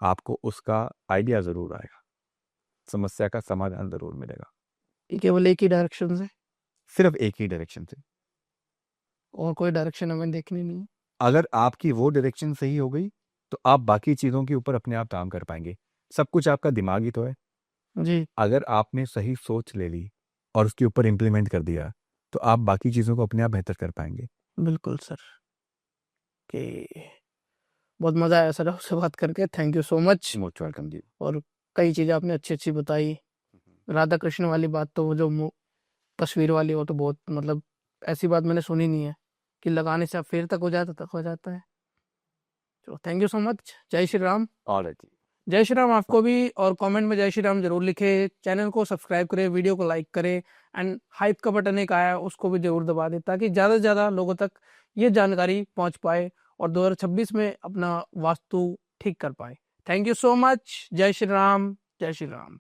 आपको उसका आइडिया जरूर आएगा, समस्या का समाधान जरूर मिलेगा। ये केवल एक ही डायरेक्शन से, सिर्फ एक ही डायरेक्शन से। और कोई डायरेक्शन हमें देखनी नहीं अगर आपकी वो डायरेक्शन सही हो गई, तो आप बाकी चीजों के ऊपर अपने आप काम कर पाएंगे। सब कुछ आपका दिमाग ही तो है। है? जी। अगर आपने सही सोच ले ली और उसके ऊपर इम्प्लीमेंट कर दिया, तो आप बाकी चीजों को अपने आप बेहतर कर पाएंगे। बिल्कुल सर। के बहुत मजा आया सर आपसे बात करके, thank you so much. Most welcome ji. और कई चीजें आपने अच्छी अच्छी बताई। राधा कृष्ण वाली बात तो, वो जो तस्वीर वाली, वो तो बहुत मतलब ऐसी बात मैंने सुनी नहीं है कि लगाने से आप फिर तक हो जाता है। चलो थैंक यू सो मच। जय श्री राम। ऑलराइट जी। जय श्री राम आपको भी, और कमेंट में जय श्री राम जरूर लिखे। चैनल को सब्सक्राइब करें, वीडियो को लाइक करें, एंड हाइप का बटन एक आया है, उसको भी जरूर दबा दें ताकि ज़्यादा से ज़्यादा लोगों तक ये जानकारी पहुंच पाए और 2026 में अपना वास्तु ठीक कर पाए। Thank you so much. जय श्री राम, जय श्री राम।